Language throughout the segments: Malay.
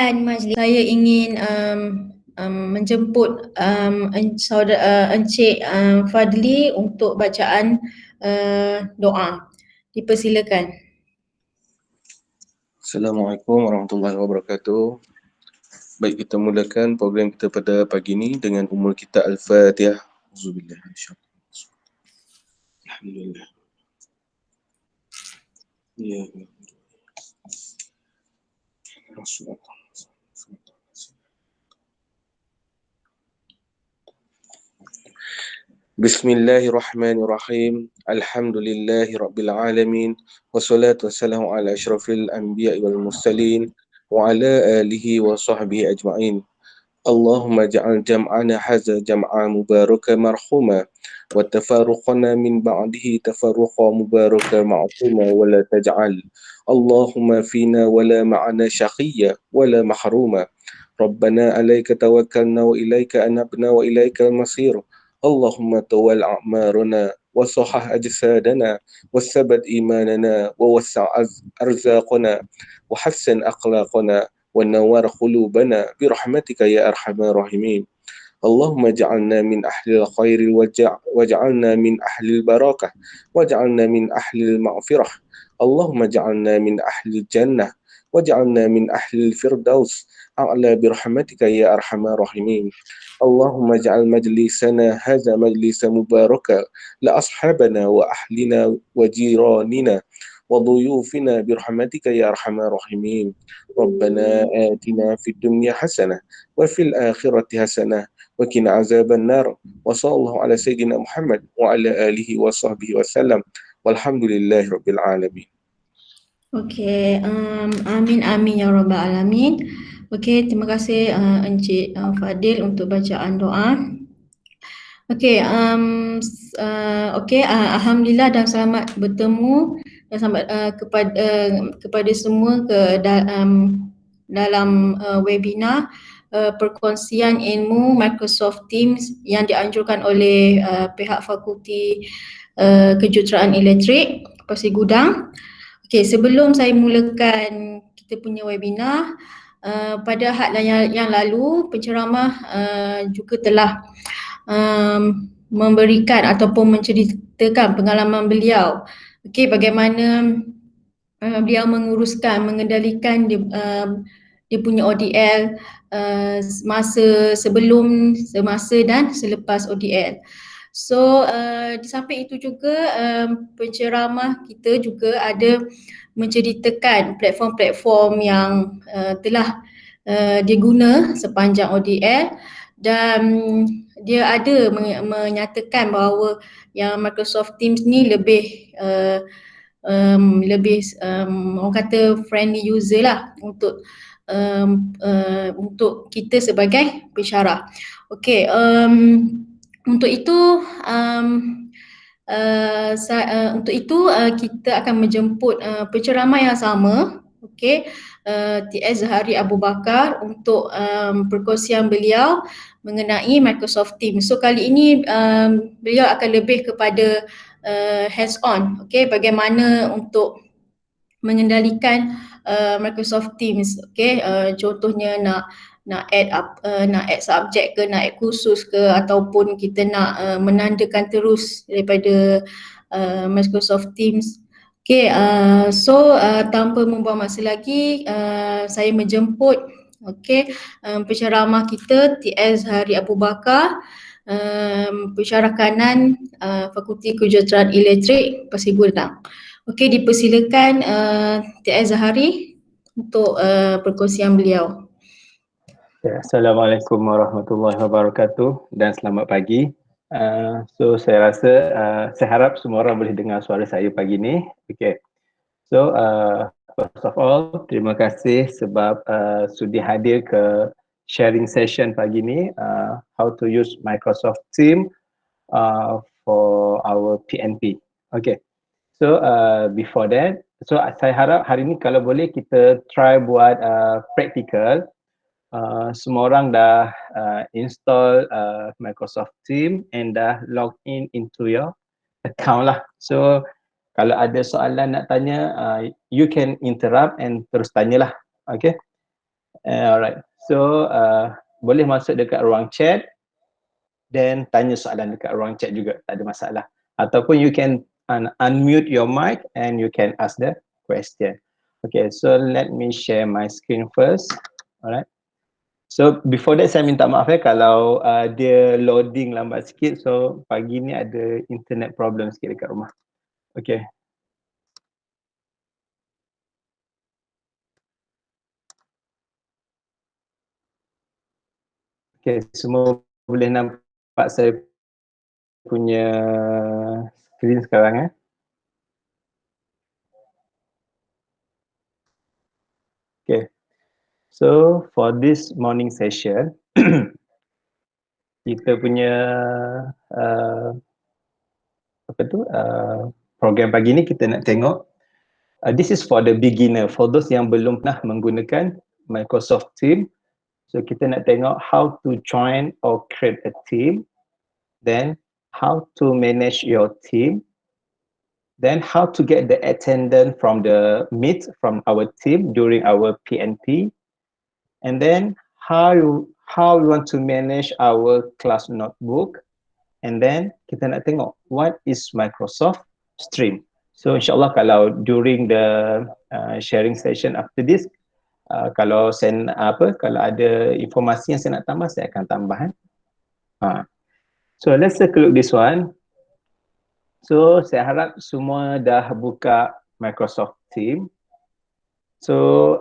memulakan majlis, saya ingin menjemput Encik Fadli untuk bacaan doa. Dipersilakan. Assalamualaikum warahmatullahi wabarakatuh. Baik, kita mulakan program kita pada pagi ini dengan umul kita Al-Fatihah. Auzubillah minasyaitanir Alhamdulillah. Ya. Rasulullah. Bismillahirrahmanirrahim. Alhamdulillahi rabbil alamin. Wassalatu wassalamu ala asyrafil anbiya'i wal mursalin wa ala alihi wa sahbihi ajma'in. Allahumma ja'al jam'ana hadza jam'a mubaraka marhuma wa tafarruqana min ba'dihi tafarruqa mubaraka ma'suma wa la taj'al Allahumma fina wa la ma'ana syaqiyya wa la mahruma. Rabbana alayka tawakkalna wa ilayka anabna wa ilaykal masir. Allahumma tawal a'maruna wa sahah ajsadana wa sabat imanana wa wassa' arzaqana wa hassan akhlaqana wa nawar khulubana birahmatika ya arhamar rahimin. Allahumma ja'alna min ahlil khairi waj'alna min ahlil barakah waj'alna min ahlil maghfirah. Allahumma ja'alna min ahlil jannah waj'alna min ahlil firdaus a'la birahmatika ya arhamar rahimin. Allahumma ja'al majlisana hadza majlisa mubaraka la ashabana wa ahlina wa jiranina wa dhuyufina birahmatika ya arhamar rahimin. Rabbana atina fid dunya hasanah wa fil akhirati hasanah wa qina azaban nar. Wa sallallahu ala sayyidina Muhammad wa ala alihi wa sahbihi wasallam. Walhamdulillahi rabbil alamin. Okey, amin amin ya rabbal alamin. Okey, terima kasih Encik Fadil untuk bacaan doa. Okey, alhamdulillah dan selamat bertemu dan selamat kepada semua dalam webinar Perkongsian Ilmu Microsoft Teams yang dianjurkan oleh pihak Fakulti Kejuruteraan Elektrik Pasir Gudang. Okey, sebelum saya mulakan kita punya webinar, pada had yang lalu penceramah juga telah memberikan ataupun menceritakan pengalaman beliau. Okey, bagaimana beliau mengendalikan dia punya ODL semasa sebelum, semasa dan selepas ODL. So di samping itu juga penceramah kita juga ada menceritakan platform-platform yang telah dia guna sepanjang ODL, dan dia ada menyatakan bahawa yang Microsoft Teams ni lebih orang kata friendly user lah untuk kita sebagai pensyarah. Okey, untuk itu kita akan menjemput penceramah yang sama, okey, TS Zahari Abu Bakar untuk perkongsian beliau mengenai Microsoft Teams. So kali ini beliau akan lebih kepada hands on, okey, bagaimana untuk mengendalikan Microsoft Teams, okey, contohnya nak add subjek ke, nak add kursus ke, ataupun kita nak menandakan terus daripada Microsoft Teams. Okay, tanpa membuang masa lagi, saya menjemput penceramah kita TS Zahari Abu Bakar, pensyarah Kanan, Fakulti Kejuruteraan Elektrik Pasir Gudang. Okey, dipersilakan TS Zahari untuk perkongsian beliau. Assalamualaikum warahmatullahi wabarakatuh dan selamat pagi. So saya rasa saya harap semua orang boleh dengar suara saya pagi ni. Okay. So first of all, terima kasih sebab sudi hadir ke sharing session pagi ni, how to use Microsoft Teams for our PNP. Okay. So before that, so saya harap hari ni kalau boleh kita try buat practical. Semua orang dah install Microsoft Teams and dah log in into your account lah. So kalau ada soalan nak tanya, you can interrupt and terus tanyalah. Okay. Alright, so boleh masuk dekat ruang chat dan tanya soalan dekat ruang chat juga, tak ada masalah. Ataupun you can unmute your mic and you can ask the question. Okay, so let me share my screen first. Alright. So before that saya minta maaf kalau dia loading lambat sikit. So pagi ni ada internet problem sikit dekat rumah. Okay. Okay, semua boleh nampak saya punya screen sekarang Okay. So for this morning session, kita punya program pagi ni kita nak tengok this is for the beginner, for those yang belum pernah menggunakan Microsoft Teams. So kita nak tengok how to join or create a team, then how to manage your team, then how to get the attendance from the meet from our team during our PNP, and then how we want to manage our class notebook, and then kita nak tengok what is Microsoft Stream. So insyaAllah kalau during the sharing session after this, kalau kalau ada informasi yang saya nak tambah, saya akan tambah. So let's take a look this one. So saya harap semua dah buka Microsoft Teams. So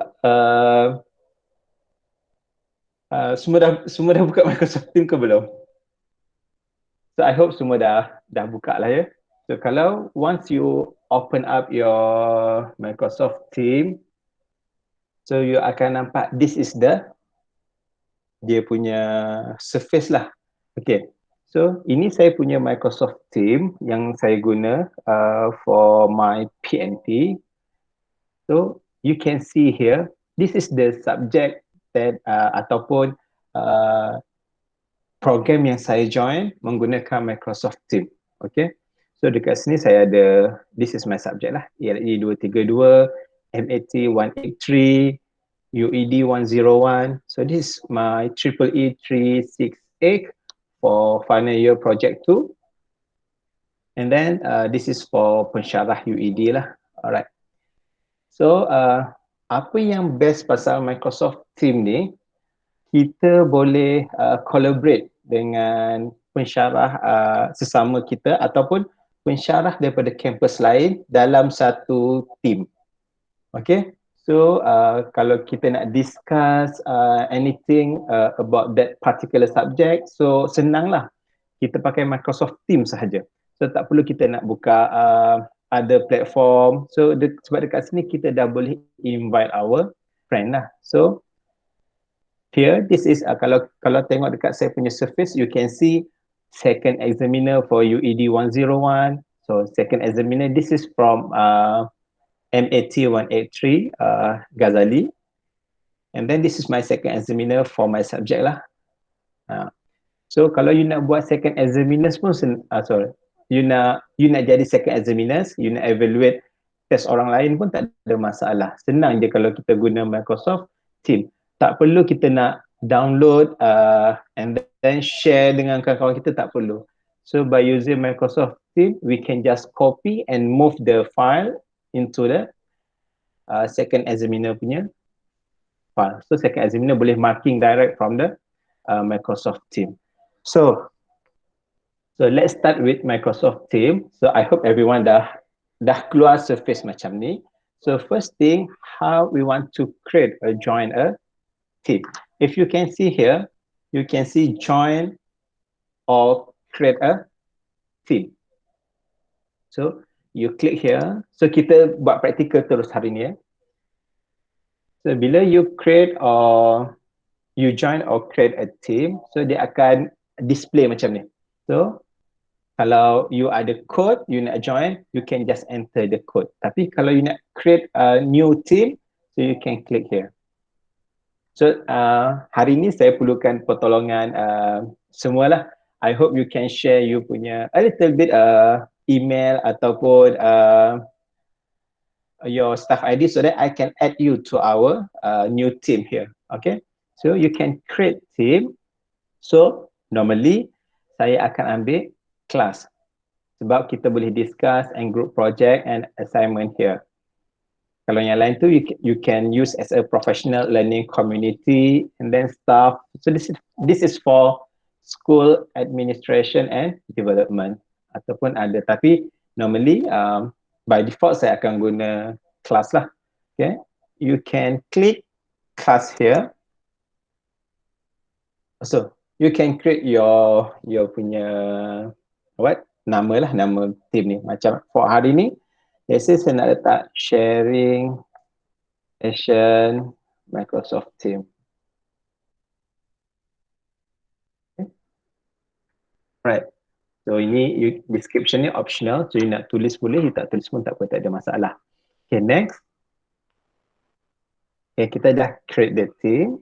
semua dah buka Microsoft Teams ke belum? So I hope semua dah buka lah ya. So kalau once you open up your Microsoft Teams, so you akan nampak this is dia punya surface lah. Okay. So ini saya punya Microsoft Teams yang saya guna for my PNP. So you can see here, this is the subject that ataupun program yang saya join menggunakan Microsoft Teams. Okay. So dekat sini saya ada, this is my subject lah, ELE 232, MAT 183, UED 101. So this is my EEE 368 for final year project 2. And then this is for Pensyarah UED lah. Alright. So apa yang best pasal Microsoft Teams ni, kita boleh collaborate dengan pensyarah sesama kita ataupun pensyarah daripada kampus lain dalam satu team. Okay. So kalau kita nak discuss anything about that particular subject, so senanglah kita pakai Microsoft Teams sahaja. So tak perlu kita nak buka other platform. So sebab dekat sini kita dah boleh invite our friend lah. So here this is kalau tengok dekat saya punya surface, you can see second examiner for UED 101. So second examiner, this is from MAT 183 Ghazali, and then this is my second examiner for my subject lah. So kalau you nak buat second examiners pun you nak jadi second examiners, you nak evaluate test orang lain pun tak ada masalah. Senang je kalau kita guna Microsoft Teams. Tak perlu kita nak download and then share dengan kawan-kawan kita, tak perlu. So by using Microsoft Teams, we can just copy and move the file into the second examiner punya file. So second examiner boleh marking direct from the Microsoft Teams. So let's start with Microsoft Teams. So I hope everyone dah keluar surface macam ni. So first thing, how we want to create or join a team. If you can see here, you can see join or create a team. So you click here. So kita buat praktikal terus hari ni ya. So bila you create or you join or create a team, so dia akan display macam ni. So kalau you ada code, you nak join, you can just enter the code. Tapi kalau you nak create a new team, so you can click here. So hari ni saya perlukan pertolongan semualah. I hope you can share you punya a little bit email ataupun your staff ID so that I can add you to our new team here. Okay, so you can create team. So normally saya akan ambil kelas sebab kita boleh discuss and group project and assignment here. Kalau yang lain tu you can use as a professional learning community and then staff. So this is for school administration and development ataupun ada, tapi normally by default saya akan guna class lah. Okay, you can click class here. So you can create your punya nama lah, nama team ni. Macam for hari ni let's say saya nak letak sharing session Microsoft Team. Okay. Right. So ini description ni optional. So you nak tulis boleh, you tak tulis pun tak apa, tak ada masalah. Okay, next. Okay, kita dah create the team.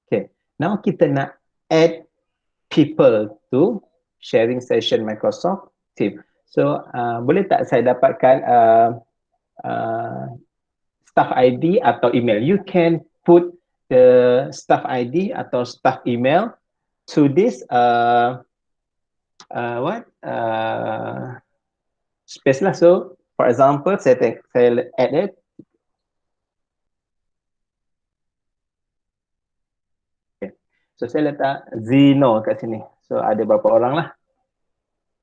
Okay, now kita nak add people to sharing session Microsoft Team. So boleh tak saya dapatkan staff ID atau email? You can put the staff ID atau staff email to this space lah. So for example saya add it. Okay. So saya letak Zino kat sini. So ada berapa orang lah.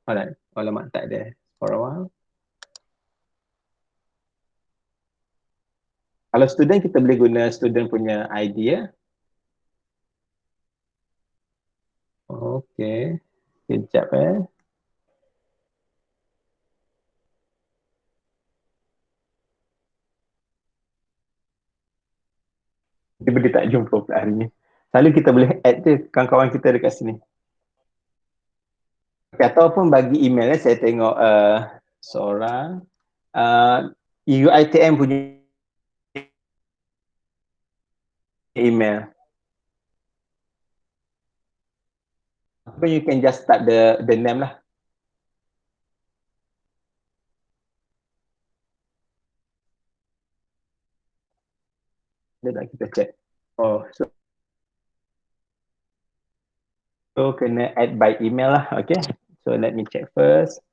Alright, alamak tak ada for a while. Kalau student kita boleh guna student punya ID ya. Okay, sekejap Dia tak jumpa pula hari ni. Selalu kita boleh add je kawan-kawan kita dekat sini. Okay, ataupun bagi email saya tengok seorang UiTM punya email. But you can just start the name lah. Sekejap kita check. Oh, so kena add by email lah. Okay, so let me check first.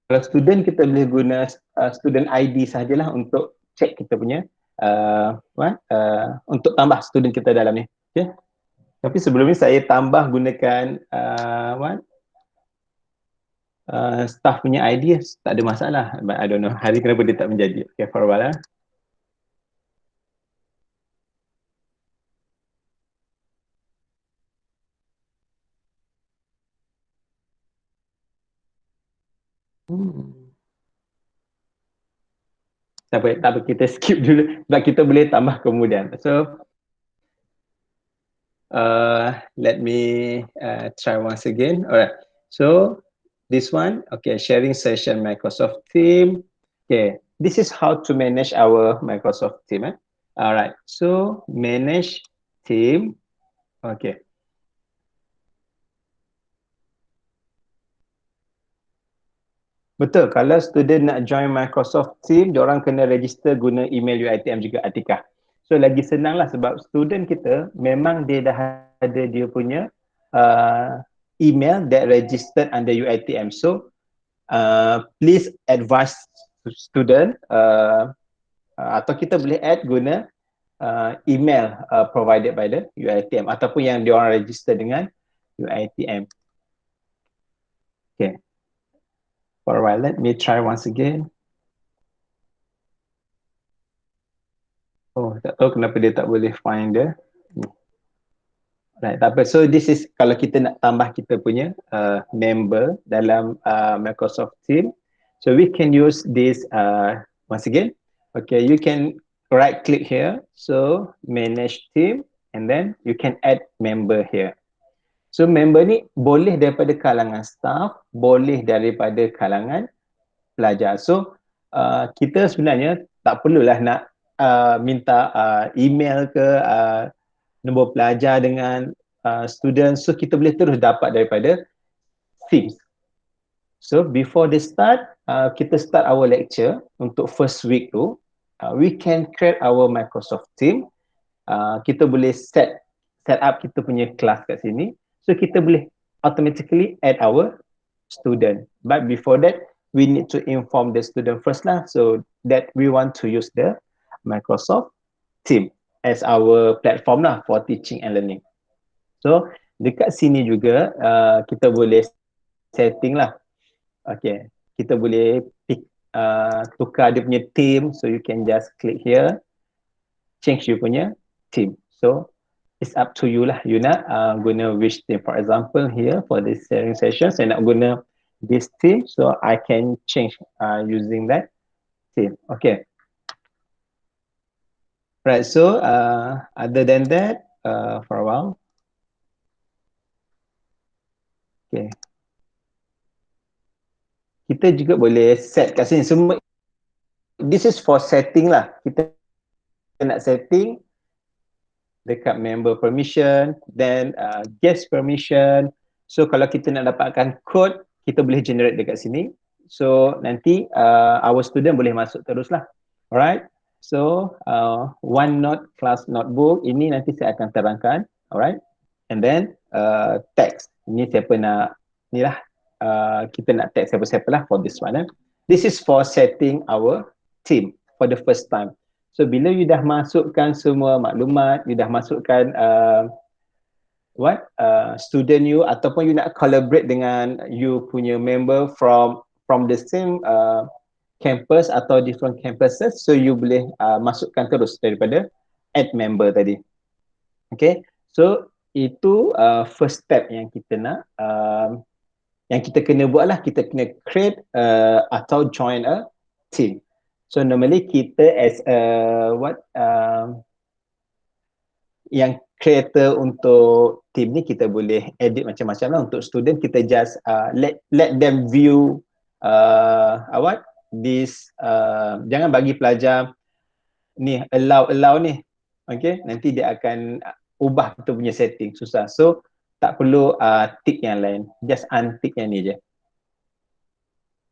Kalau student kita boleh guna student ID sahajalah untuk check kita punya untuk tambah student kita dalam ni. Okay. Tapi sebelum ni saya tambah gunakan staff punya ID, tak ada masalah. But I don't know hari kenapa dia tak menjadi. Okay, for a while. Tak apa, kita skip dulu sebab kita boleh tambah kemudian. So let me try once again. Alright, so this one, okay, sharing session Microsoft Team. Okay, this is how to manage our Microsoft Team. Alright, so manage team. Okay. Betul, kalau student nak join Microsoft Team, diorang kena register guna email UiTM juga, Atikah. So lagi senang lah sebab student kita memang dia dah ada dia punya email that registered under UiTM. So please advise student atau kita boleh add guna email provided by the UiTM ataupun yang diorang register dengan UiTM. Okay. For a while, let me try once again. Oh, tak tahu kenapa dia tak boleh find dia. Right, tak apa. So this is kalau kita nak tambah kita punya member dalam Microsoft Team. So we can use this once again. Okay, you can right click here. So manage team and then you can add member here. So member ni boleh daripada kalangan staff, boleh daripada kalangan pelajar. So kita sebenarnya tak perlulah nak minta email ke nombor pelajar dengan students, so kita boleh terus dapat daripada themes. So before they start, kita start our lecture untuk first week tu, we can create our Microsoft team. Kita boleh set up kita punya kelas kat sini. So kita boleh automatically add our student. But before that, we need to inform the student first lah, so that we want to use the Microsoft team as our platform lah for teaching and learning. So dekat sini juga kita boleh setting lah. Okay, kita boleh pick, tukar dia punya theme, so you can just click here, change you punya theme. So it's up to you lah, you nak guna which theme. For example here for this sharing session, saya nak guna this theme, so I can change using that theme. Okay. Right, so other than that, for a while. Okay. Kita juga boleh set kat sini semua. This is for setting lah. Kita nak setting dekat member permission, then guest permission. So kalau kita nak dapatkan code, kita boleh generate dekat sini. So nanti our student boleh masuk terus lah. Alright. So OneNote class notebook ini nanti saya akan terangkan. Alright. And then text. Ini siapa nak ni lah. Kita nak tag siapa-siapa lah for this one. This is for setting our team for the first time. So bila you dah masukkan semua maklumat, you dah masukkan student you, ataupun you nak collaborate dengan you punya member from the same campus atau different campuses, so you boleh masukkan terus daripada add member tadi. Okay, so itu first step yang kita nak yang kita kena buat lah, kita kena create atau join a team. So normally kita as yang creator untuk team ni, kita boleh edit macam-macam lah. Untuk student kita just let them view this, jangan bagi pelajar ni allow ni, okay, nanti dia akan ubah kita punya setting, susah. So tak perlu tick yang lain, just untick yang ni je.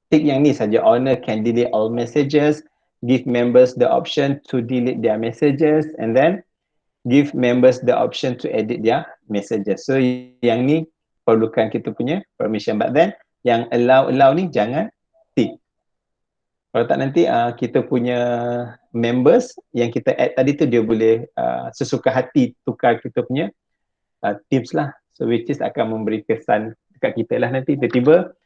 Tick yang ni saja. Owner can delete all messages, give members the option to delete their messages, and then give members the option to edit their messages. So yang ni perlukan kita punya permission, but then yang allow ni jangan tick. Kalau tak nanti kita punya members yang kita add tadi tu, dia boleh sesuka hati tukar kita punya tips lah. So which is akan memberi kesan dekat kita lah, nanti tiba-tiba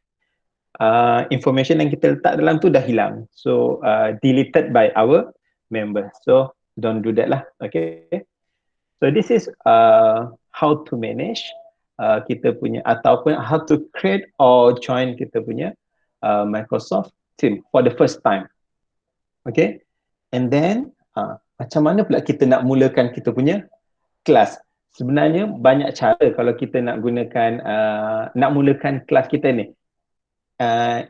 information yang kita letak dalam tu dah hilang. So deleted by our member. So don't do that lah. Okay. So this is how to manage kita punya, ataupun how to create or join kita punya Microsoft team for the first time. Okay. And then macam mana pula kita nak mulakan kita punya kelas? Sebenarnya banyak cara kalau kita nak gunakan nak mulakan kelas kita ni.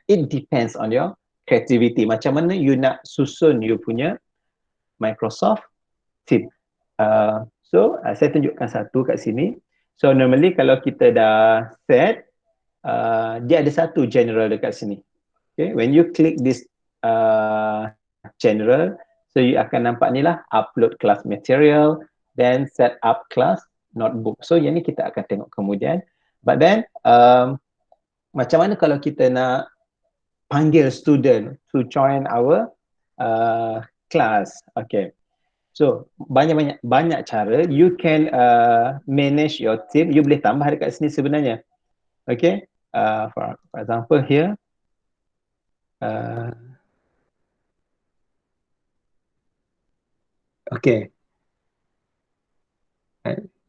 It depends on your creativity. Macam mana you nak susun you punya Microsoft team. So saya tunjukkan satu kat sini. So normally kalau kita dah set, dia ada satu general dekat sini. Okay, when you click this general, so you akan nampak ni lah, upload class material, then set up class notebook. So yang ni kita akan tengok kemudian. But then macam mana kalau kita nak panggil student to join our class? Okay. So banyak cara you can manage your team. You boleh tambah dekat sini sebenarnya. Okay. For example here, okay.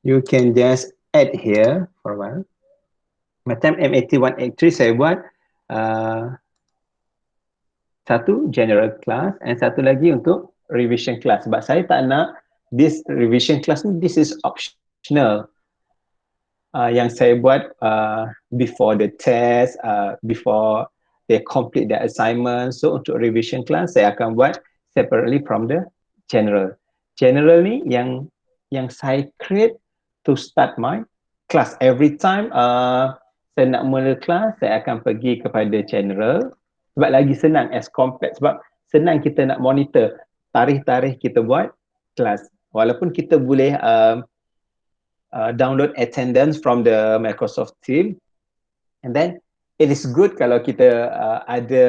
You can just add here for a while. Macam MAT183 saya buat satu general class and satu lagi untuk revision class. Sebab saya tak nak this revision class ni, this is optional. Yang saya buat before the test, before they complete their assignment. So untuk revision class saya akan buat separately from the general. General ni yang saya create to start my kelas. Every time saya nak mula kelas, saya akan pergi kepada general. Sebab lagi senang as compared, sebab senang kita nak monitor tarikh-tarikh kita buat kelas. Walaupun kita boleh download attendance from the Microsoft Team, and then it is good kalau kita ada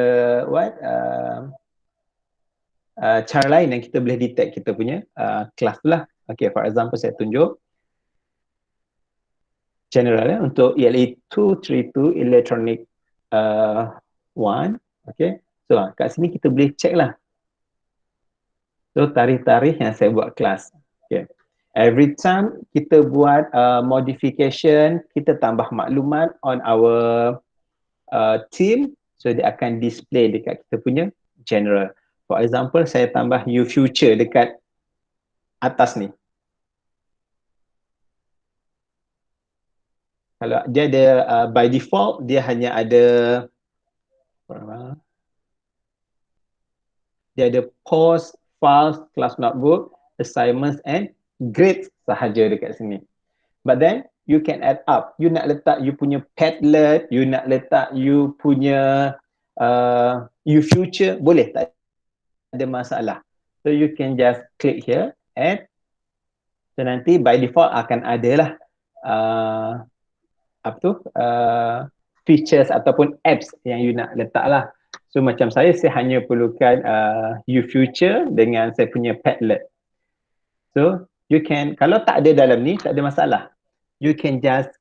cara lain yang kita boleh detect kita punya kelas tu lah. Okay, for example saya tunjuk general untuk ELE 232 Electronic 1. Okay, so kat sini kita boleh check lah. So tarikh-tarikh yang saya buat kelas. Okay, every time kita buat modification, kita tambah maklumat on our team, so dia akan display dekat kita punya general. For example, saya tambah future dekat atas ni. Kalau dia ada by default dia hanya ada post, files, class notebook, assignments and grades sahaja dekat sini. But then you can add up. You nak letak you punya Padlet, you nak letak you punya future, boleh, tak ada masalah. So you can just click here, add. So nanti by default akan ada lah features ataupun apps yang you nak letak lah. So macam saya hanya perlukan future dengan saya punya Padlet. So you can, kalau tak ada dalam ni, tak ada masalah. You can just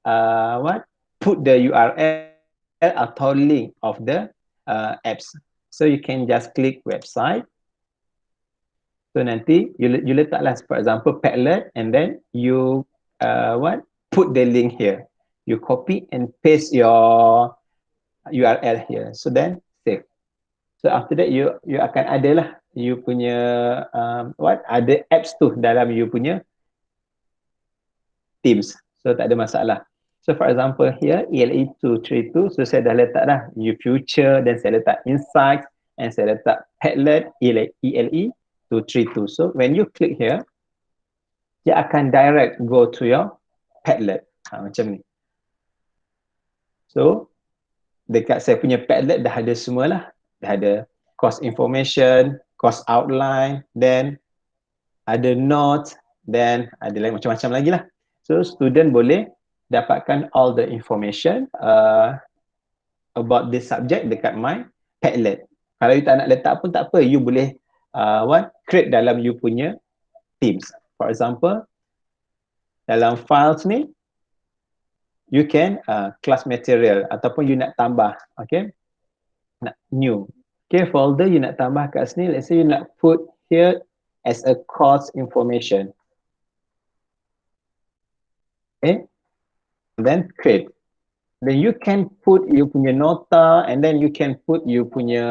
put the URL atau link of the apps. So you can just click website. So nanti you letaklah, for example, Padlet, and then you put the link here. You copy and paste your URL here. So then save. So after that you akan ada lah you punya ada apps tu dalam you punya Teams. So tak ada masalah. So for example here ELE 232, so saya dah letak dah you future, dan saya letak insights, and saya letak Padlet ELE 232. So when you click here, dia akan direct go to your Padlet. Macam ni. So dekat saya punya Padlet dah ada semualah. Dah ada course information, course outline, then ada notes, then ada lagi macam-macam lagi lah. So student boleh dapatkan all the information about this subject dekat my Padlet. Kalau you tak nak letak pun tak apa, you boleh create dalam you punya Teams. For example, dalam files ni you can class material ataupun you nak tambah, okay, nak new, okay, folder you nak tambah kat sini. Let's say you nak put here as a course information, okay, and then create. Then you can put you punya nota, and then you can put you punya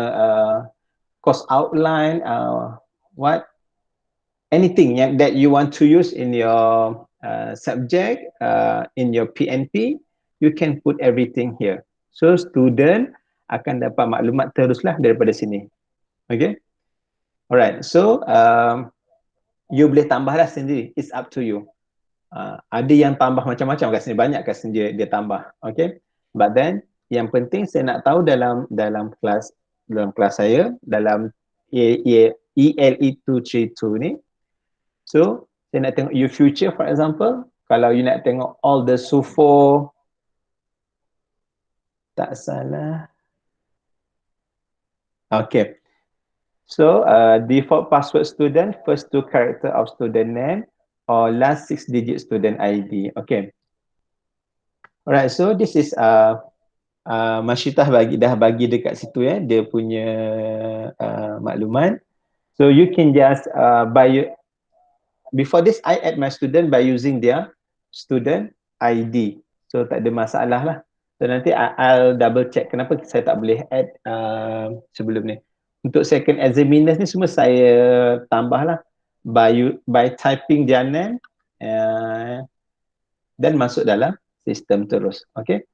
course outline, anything that you want to use in your subject, in your PNP, you can put everything here. So student akan dapat maklumat teruslah daripada sini. Okay, alright. So you boleh tambahlah sendiri, it's up to you. Ada yang tambah macam-macam kat sini, banyak kat sini dia tambah. Okay, but then yang penting saya nak tahu dalam kelas saya, dalam ELE 232 ni. So saya nak tengok you future, for example. Kalau you nak tengok all the SUFO, tak salah. Okay. So default password student, first two character of student name, or last 6 digit student ID. Okay. Alright, so this is Masyitah dah bagi dekat situ ya, dia punya maklumat. So you can just before this I add my student by using their student ID. So tak ada masalah lah. So nanti I'll double check kenapa saya tak boleh add sebelum ni. Untuk second examiners ni semua saya tambah lah by typing their name dan masuk dalam sistem terus. Okay.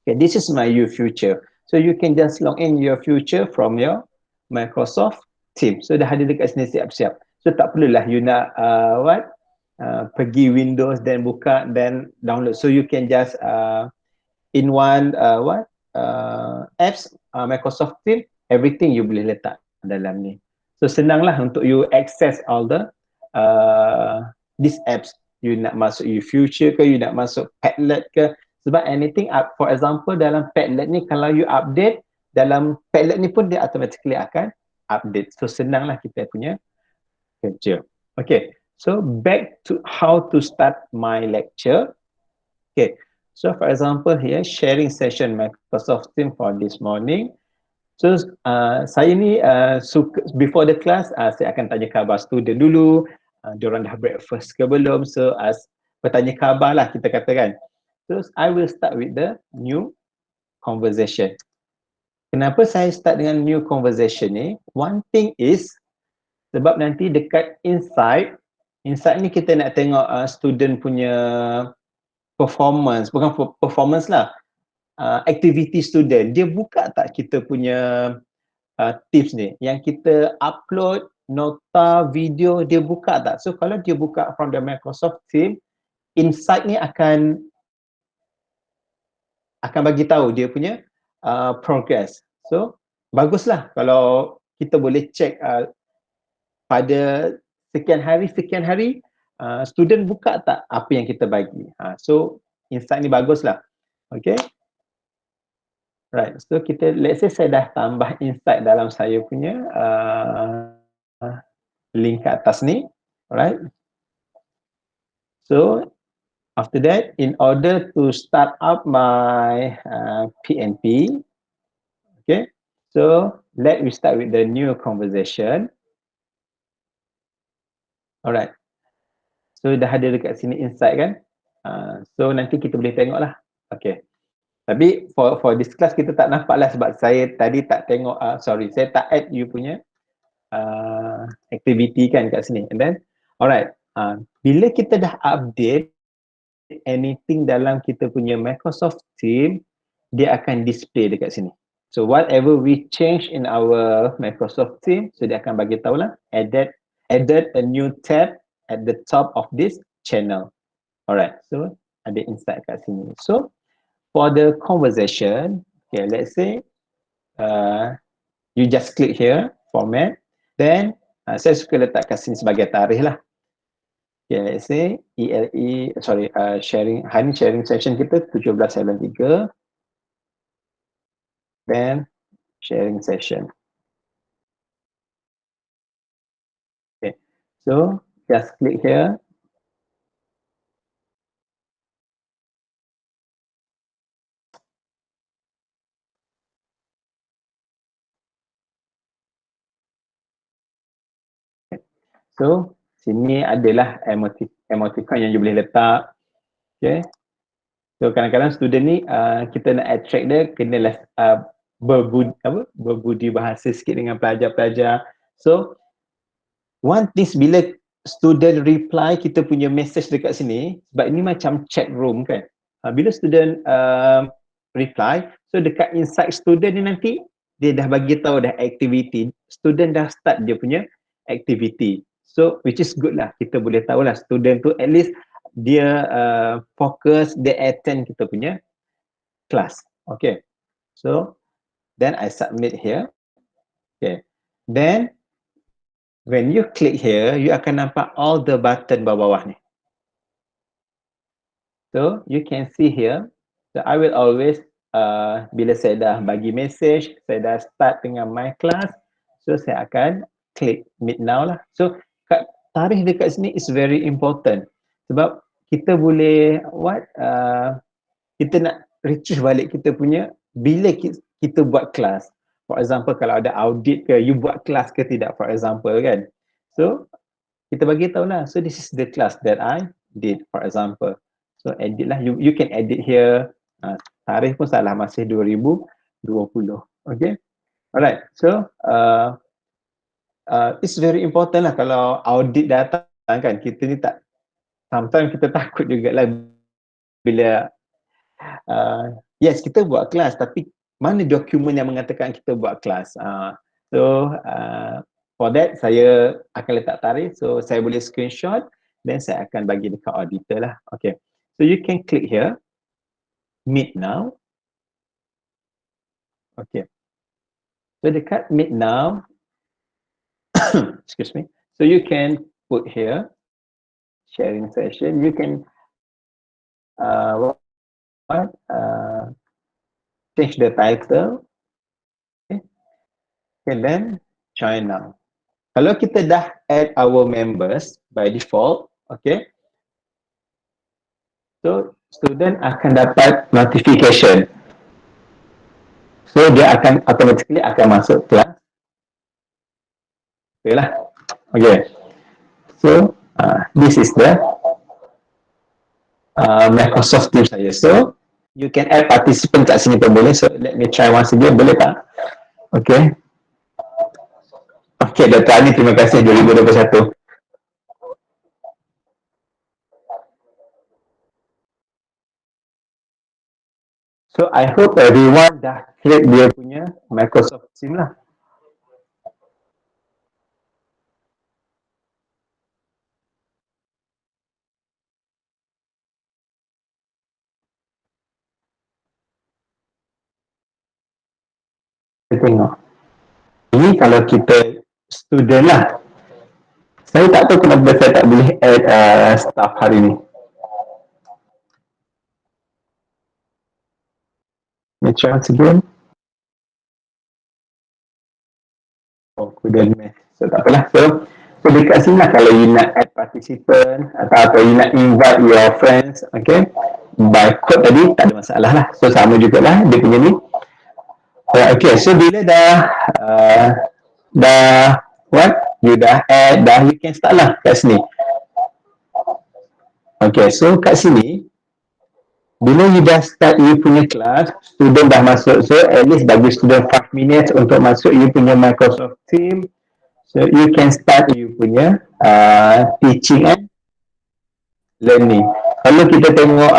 Okay, this is my future. So you can just log in your future from your Microsoft Teams. So dah ada dekat sini siap-siap. So tak perlulah you nak pergi Windows then buka then download. So you can just in one apps, Microsoft Teams, everything you boleh letak dalam ni. So senanglah untuk you access all the these apps. You nak masuk Future ke, you nak masuk Padlet ke, sebab anything for example dalam Padlet ni kalau you update, dalam Padlet ni pun dia automatically akan update. So senanglah kita punya kerja. Okay, so back to how to start my lecture. Okay, so for example here, sharing session Microsoft Teams for this morning. So saya ni suka, before the class, saya akan tanya khabar student dulu, diorang dah breakfast ke belum, so bertanya khabar lah kita katakan. So I will start with the new conversation. Kenapa saya start dengan new conversation ni? One thing is, sebab nanti dekat insight ni kita nak tengok student punya performance, bukan performance lah, activity student. Dia buka tak kita punya tips ni? Yang kita upload nota, video, dia buka tak? So kalau dia buka from the Microsoft Teams, insight ni akan bagi tahu dia punya progress. So baguslah kalau kita boleh check pada sekian hari student buka tak apa yang kita bagi. So insight ni baguslah. Okay, right, so kita, let's say saya dah tambah insight dalam saya punya link kat atas ni. Alright, so after that, in order to start up my PNP, okay, so let me start with the new conversation. Alright, so dah ada dekat sini insight kan, so nanti kita boleh tengok lah. Okay, tapi for this class kita tak nampak lah sebab saya tadi tak tengok, saya tak add you punya activity kan kat sini. And then, alright, bila kita dah update anything dalam kita punya Microsoft Teams, dia akan display dekat sini. So whatever we change in our Microsoft Teams, so dia akan bagi tahu lah, added a new tab at the top of this channel. Alright, so ada insight kat sini. So for the conversation, okay, let's say you just click here, format, then saya suka letak kat sini sebagai tarikh lah. Okay, let's say sharing session kita 17.73, then sharing session. Okay, so just click here. So sini adalah emoticon yang you boleh letak. Okay, so kadang-kadang student ni kita nak attract dia, kenalah berbudi bahasa sikit dengan pelajar-pelajar. So one thing, bila student reply kita punya message dekat sini, sebab ini macam chat room kan, bila student reply, so dekat insight student ni nanti dia dah bagi tahu dah activity, student dah start dia punya activity. So which is good lah, kita boleh tahu lah student tu at least dia fokus, dia attend kita punya class. Okay, so then I submit here. Okay, then when you click here, you akan nampak all the button bawah-bawah ni. So you can see here, so I will always bila saya dah bagi message, saya dah start dengan my class, so saya akan klik meet now lah. So tarikh dekat sini is very important sebab kita boleh kita nak retrieve balik kita punya bila kita buat kelas. For example, kalau ada audit ke, you buat kelas ke tidak, for example kan. So kita bagi tahu lah, so this is the class that I did, for example. So edit lah, you can edit here. Tarikh pun salah, masih 2020. Okay, alright, so it's very important lah kalau audit datang kan, kita ni tak, sometimes kita takut jugalah bila yes kita buat kelas tapi mana dokumen yang mengatakan kita buat kelas. So for that saya akan letak tarikh, so saya boleh screenshot then saya akan bagi dekat auditor lah. Okay, so you can click here, meet now. Okay, so dekat meet now, excuse me, so you can put here sharing session, you can change the title, okay, and then join now. Kalau kita dah add our members by default, okay, so student akan dapat notification. So dia akan automatically akan masuk kelas. Okay lah. Okay. So this is the Microsoft Teams saya. So you can add participant kat sini pun boleh. So let me try once again. Boleh tak? Okay. Okay, Dr. Ani, terima kasih 2021. So I hope everyone dah create dia punya Microsoft Teams lah. Kita tengok. Ini kalau kita student lah. Saya tak tahu kenapa saya tak boleh add staff hari ni. Let me try once again. Oh, Gudang. So tak apalah. So dekat sini lah kalau you nak add participant atau you nak invite your friends, okay, by code tadi tak ada masalah lah. So sama jugalah dia punya ni. Okay, so bila dah what? You dah add, you can start lah kat sini. Okay, so kat sini bila you dah start you punya kelas, student dah masuk, so at least bagi student 5 minutes untuk masuk you punya Microsoft Teams. So you can start you punya teaching and learning. Kalau kita tengok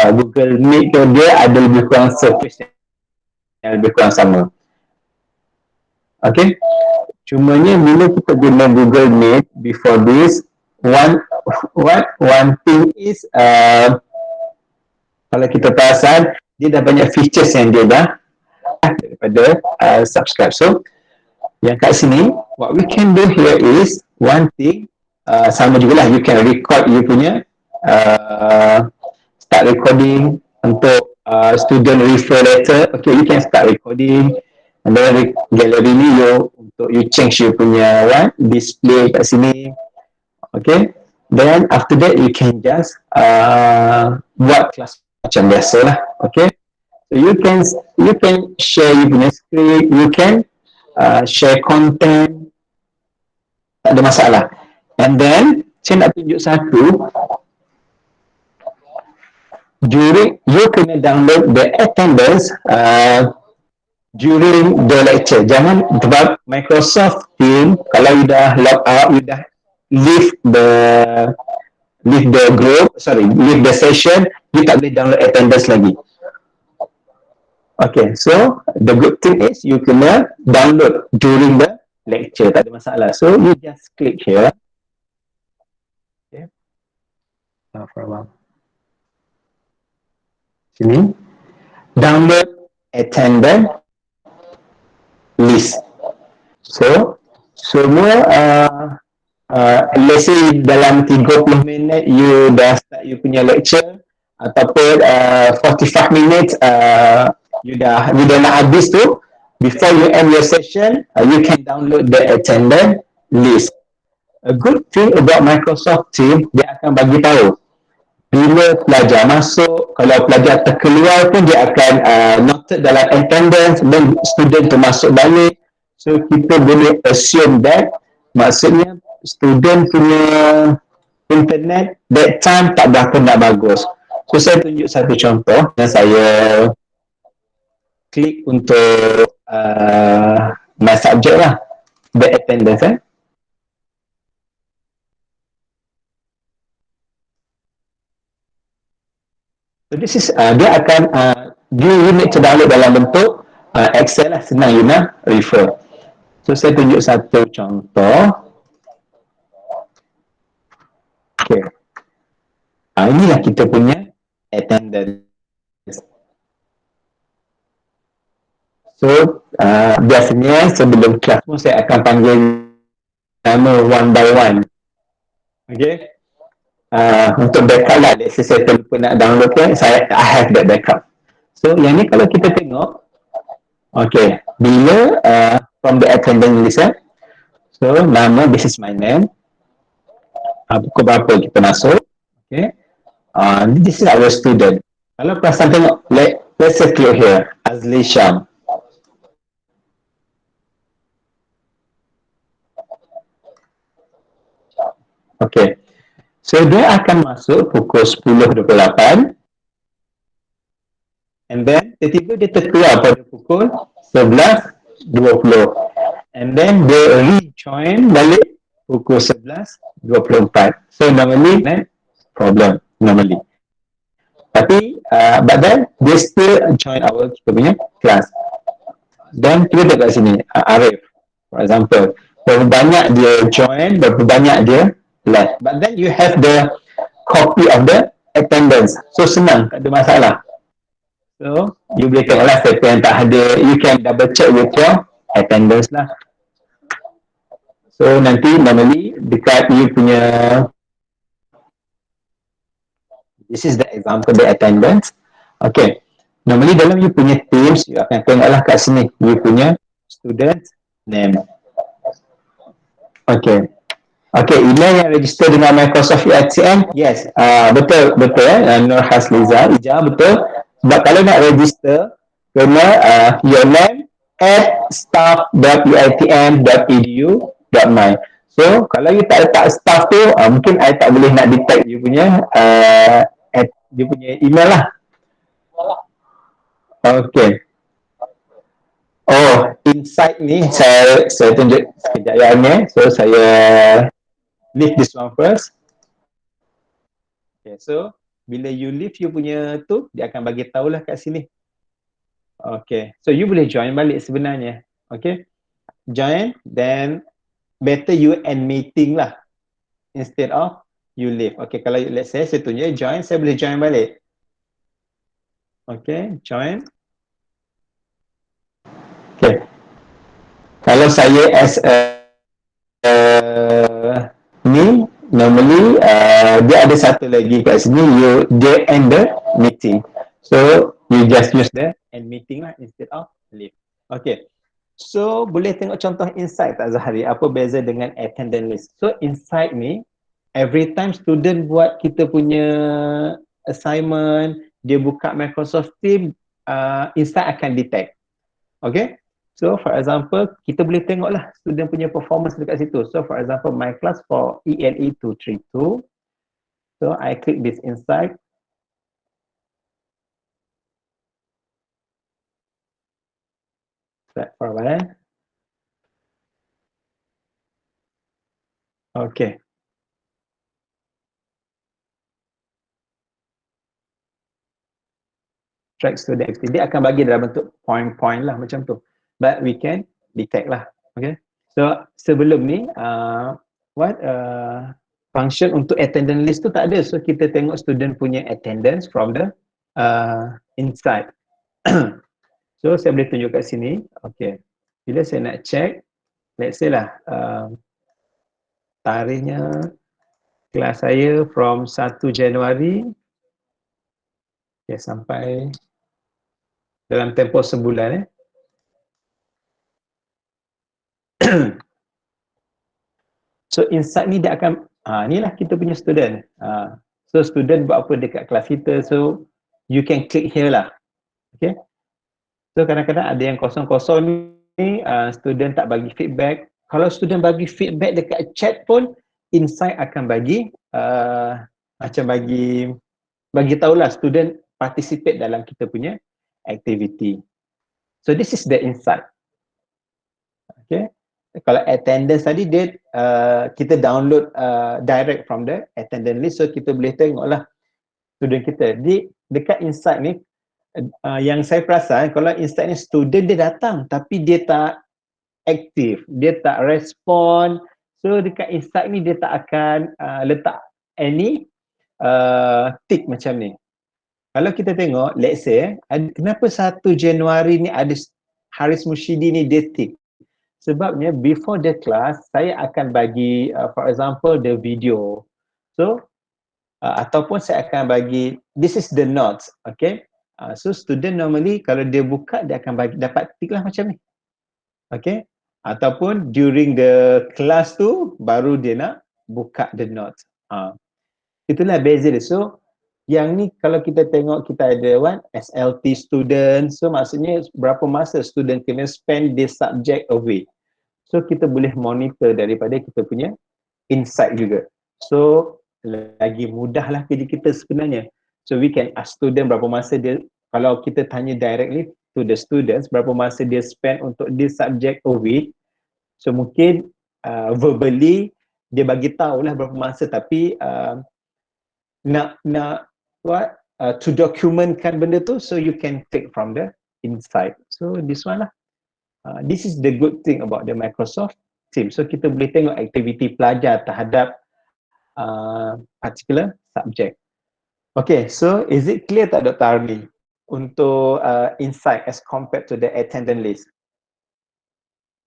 Google Meet tu, dia ada lebih kurang surface yang lebih kurang sama. Okay, cumanya bila kita guna Google Meet before this, one thing is kalau kita perasan dia dah banyak features yang dia dah daripada subscribe. So yang kat sini what we can do here is one thing, sama jugalah you can record you punya start recording untuk student refer letter. Okay, you can start recording and then gallery ni untuk you change you punya display kat sini. Okay, then after that you can just buat kelas macam biasa lah. Okay, so you can share you punya script, you can share content, tak ada masalah. And then saya nak tunjuk satu, during you kena download the attendance during the lecture. Jangan, sebab Microsoft Teams kalau you dah log out, you dah leave the session, you tak boleh download attendance lagi. Okay, so the good thing is you kena download during the lecture, tak ada masalah. So you just click here. Okay, no problem. Sini, download attendance list. So semua let's say dalam 30 minit you dah start you punya lecture, ataupun 45 minutes you dah nak habis tu, before you end your session, you can download the attendance list. A good thing about Microsoft Teams, dia akan bagi tahu bila pelajar masuk, kalau pelajar terkeluar pun dia akan noted dalam attendance, dan student tu masuk balik. So kita boleh assume that maksudnya student punya internet that time tak berapa nak bagus. So saya tunjuk satu contoh yang saya klik untuk my subject lah, the attendance. So this is dia akan you need to download dalam bentuk Excel lah, senang you nak refer. So saya tunjuk satu contoh. Okay. Inilah kita punya attendance. So, biasanya sebelum kelas pun saya akan panggil nama one by one. Okay. Untuk backup lah, let's say saya terlupa nak download kan, I have that backup. So, yang ni kalau kita tengok, okay, bila from the attendance list, so nama, this is my name, pukul berapa kita masuk, okay, this is our student. Kalau perasan tengok, let's say click here, Azli Syam. Okay, so dia akan masuk pukul 10.28 and then tiba-tiba dia terkeluar pada pukul 11.20 and then dia rejoin balik pukul 11.24. So normally problem normally, tapi but then dia still join kita punya class. Dan kita tengok kat sini Arif for example, berapa banyak dia join, berapa banyak dia left, but then you have the copy of the attendance, so senang, tak ada masalah. So you boleh tengok lah siapa yang tak ada, you can double check with your attendance lah. So nanti normally dekat you punya, this is the example the attendance. Okay, normally dalam you punya teams, you akan tengok lah kat sini you punya student name. Okay. Okay, email yang register dengan Microsoft UiTM, yes, betul, Nur Hasliza, Ija, betul. Sebab kalau nak register, kena your name at staff.uitm.edu.my. So, kalau you tak letak staff tu, mungkin I tak boleh nak detect you punya email lah. Okay. Oh, insight ni saya tunjuk sekejap yang ni. So, saya leave this one first. Okay, so bila you leave you punya tu, dia akan bagi tahulah kat sini. Okay, so you boleh join balik sebenarnya. Okay, join, then better you end meeting lah instead of you leave. Okay, kalau let's say saya tunjuk join, saya boleh join balik. Okay, join. Okay, kalau saya as ni normally dia ada satu lagi kat sini, dia end the meeting, so you just use the end meeting lah instead of leave. Okay, so boleh tengok contoh insight tak Zahari, apa beza dengan attendance list. So insight ni every time student buat kita punya assignment, dia buka Microsoft Teams, insight akan detect. Okay, so for example, kita boleh tengoklah student punya performance dekat situ. So for example, my class for ELE 232. So I click this insight. Set for a while. Okay. Track student activity, dia akan bagi dalam bentuk point-point lah macam tu. But we can detect lah. Okay. So sebelum ni function untuk attendance list tu tak ada. So kita tengok student punya attendance from the insight. So saya boleh tunjuk kat sini. Okay. Bila saya nak check, let's say lah tarikhnya kelas saya from 1 Januari sampai dalam tempoh sebulan. So insight ni dia akan, inilah kita punya student. So student buat apa dekat kelas kita, so you can click here lah. Okay. So kadang-kadang ada yang kosong-kosong ni, student tak bagi feedback. Kalau student bagi feedback dekat chat pun, insight akan bagi macam bagi tahulah student participate dalam kita punya activity. So this is the insight. Okay. Kalau attendance tadi dia kita download direct from the attendance list, so kita boleh tengoklah student kita. Dekat insight ni yang saya perasan, kalau insight ni student dia datang tapi dia tak aktif, dia tak respon. So dekat insight ni dia tak akan letak any tick macam ni. Kalau kita tengok, let's say, kenapa 1 Januari ni ada Haris Mushidi ni dia tick? Sebabnya before the class, saya akan bagi, for example, the video. So, ataupun saya akan bagi, this is the notes, okay? So, student normally kalau dia buka, dia akan dapat tick lah macam ni. Okay? Ataupun during the class tu, baru dia nak buka the notes. Itulah beza dia. So, yang ni kalau kita tengok kita ada SLT student, so maksudnya berapa masa student kena spend this subject away. So kita boleh monitor daripada kita punya insight juga. So lagi mudahlah kerja kita sebenarnya. So we can ask student berapa masa dia, kalau kita tanya directly to the students berapa masa dia spend untuk this subject away. So mungkin verbally dia bagi tahulah berapa masa, tapi nak to documentkan benda tu, so you can take from the insight. So this one lah. This is the good thing about the Microsoft Teams. So kita boleh tengok aktiviti pelajar terhadap particular subject. Okay, so is it clear tak Dr. Arni untuk insight as compared to the attendance list?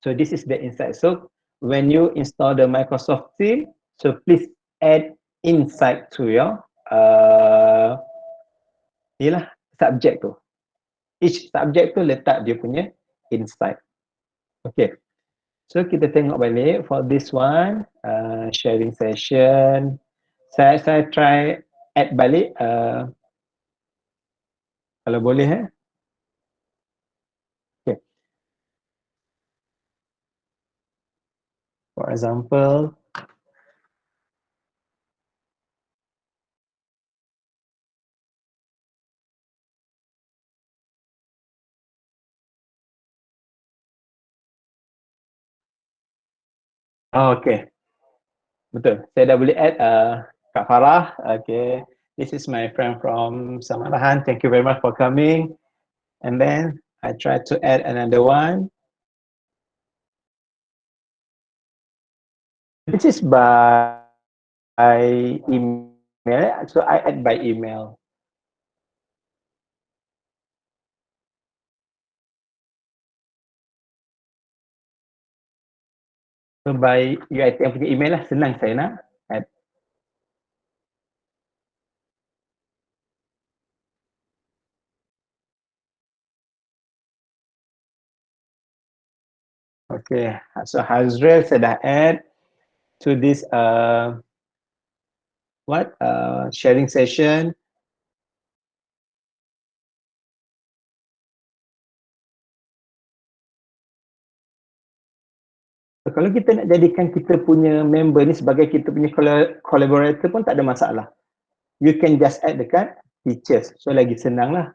So this is the insight. So when you install the Microsoft Teams, so please add insight to your inilah subjek tu. Each subjek tu letak dia punya insight. Okay. So kita tengok balik for this one, sharing session. Saya try add balik kalau boleh Okay. For example, okay. Betul. Saya dah boleh add Kak Farah. Okay. This is my friend from Samarahan. Thank you very much for coming. And then I try to add another one. This is by email. So I add by email. So by UiTM punya email lah, senang saya nak add. Okay, so Hazrel saya dah add to this sharing session. So, kalau kita nak jadikan kita punya member ni sebagai kita punya collaborator pun tak ada masalah. You can just add dekat teachers. So lagi senang lah.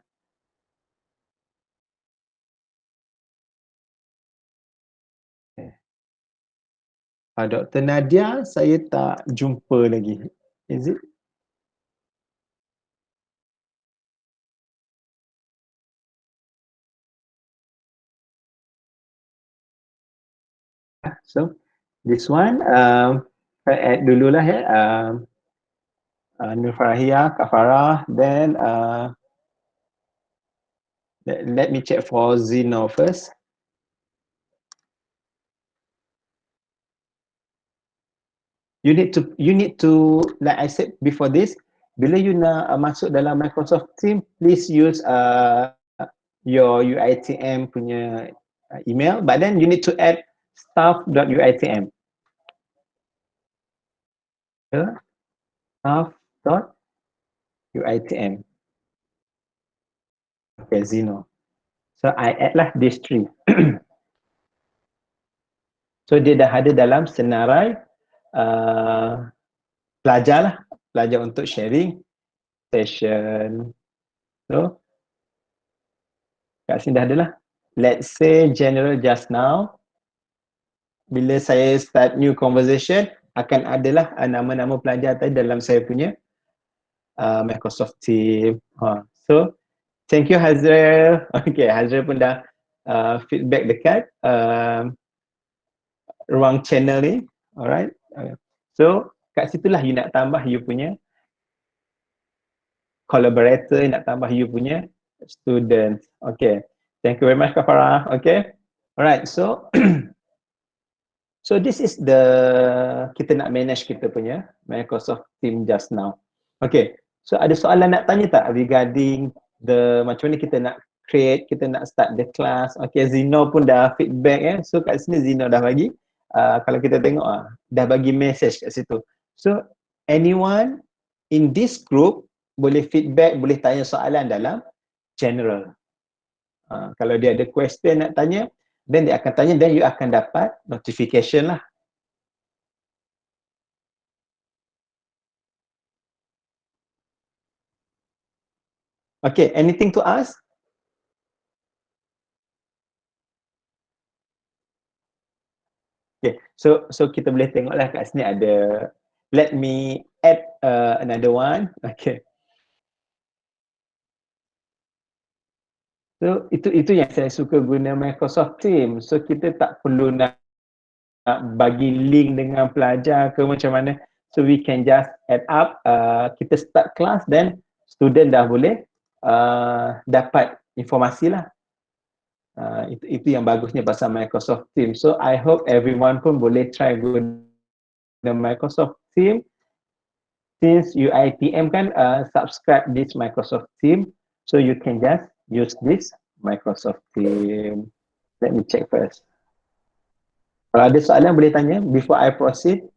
Dr. Nadia, saya tak jumpa lagi. Is it? So, this one, saya add dululah ya. Nur Farahia, Kak Farah, then let me check for Zino first. You need to, like I said before this, bila you nak masuk dalam Microsoft Teams, please use your UiTM punya email, but then you need to add staff.uitm. Staff.uitm. Okay, Zino. So I add lah these three. So dia dah ada dalam senarai pelajar lah, pelajar untuk sharing session. So kat sini dah ada lah. Let's say general just now. Bila saya start new conversation, akan adalah nama-nama pelajar tadi dalam saya punya Microsoft Teams. So thank you Hazrel. Okay, Hazrel pun dah feedback dekat ruang channel ni. Alright. So kat situlah you nak tambah you punya collaborator, nak tambah you punya student. Okay, thank you very much Kak Farah. Okay, alright, so so this is the kita nak manage kita punya Microsoft Team just now. Okay, so ada soalan nak tanya tak regarding the macam mana kita nak create, kita nak start the class. Okay, Zino pun dah feedback so kat sini Zino dah bagi kalau kita tengok dah bagi message kat situ. So anyone in this group boleh feedback, boleh tanya soalan dalam general. Kalau dia ada question nak tanya, then dia akan tanya, then you akan dapat notification lah. Okay, anything to ask? Okay, so kita boleh tengoklah kat sini ada, let me add another one. Okay. So itu yang saya suka guna Microsoft Teams. So kita tak perlu nak bagi link dengan pelajar ke macam mana. So we can just add up, kita start class, then student dah boleh dapat informasi lah. Itu yang bagusnya pasal Microsoft Teams. So I hope everyone pun boleh try guna Microsoft Teams. Since UiTM kan subscribe this Microsoft Teams, so you can just use this Microsoft Teams. Let me check first. Kalau ada soalan boleh tanya before I proceed.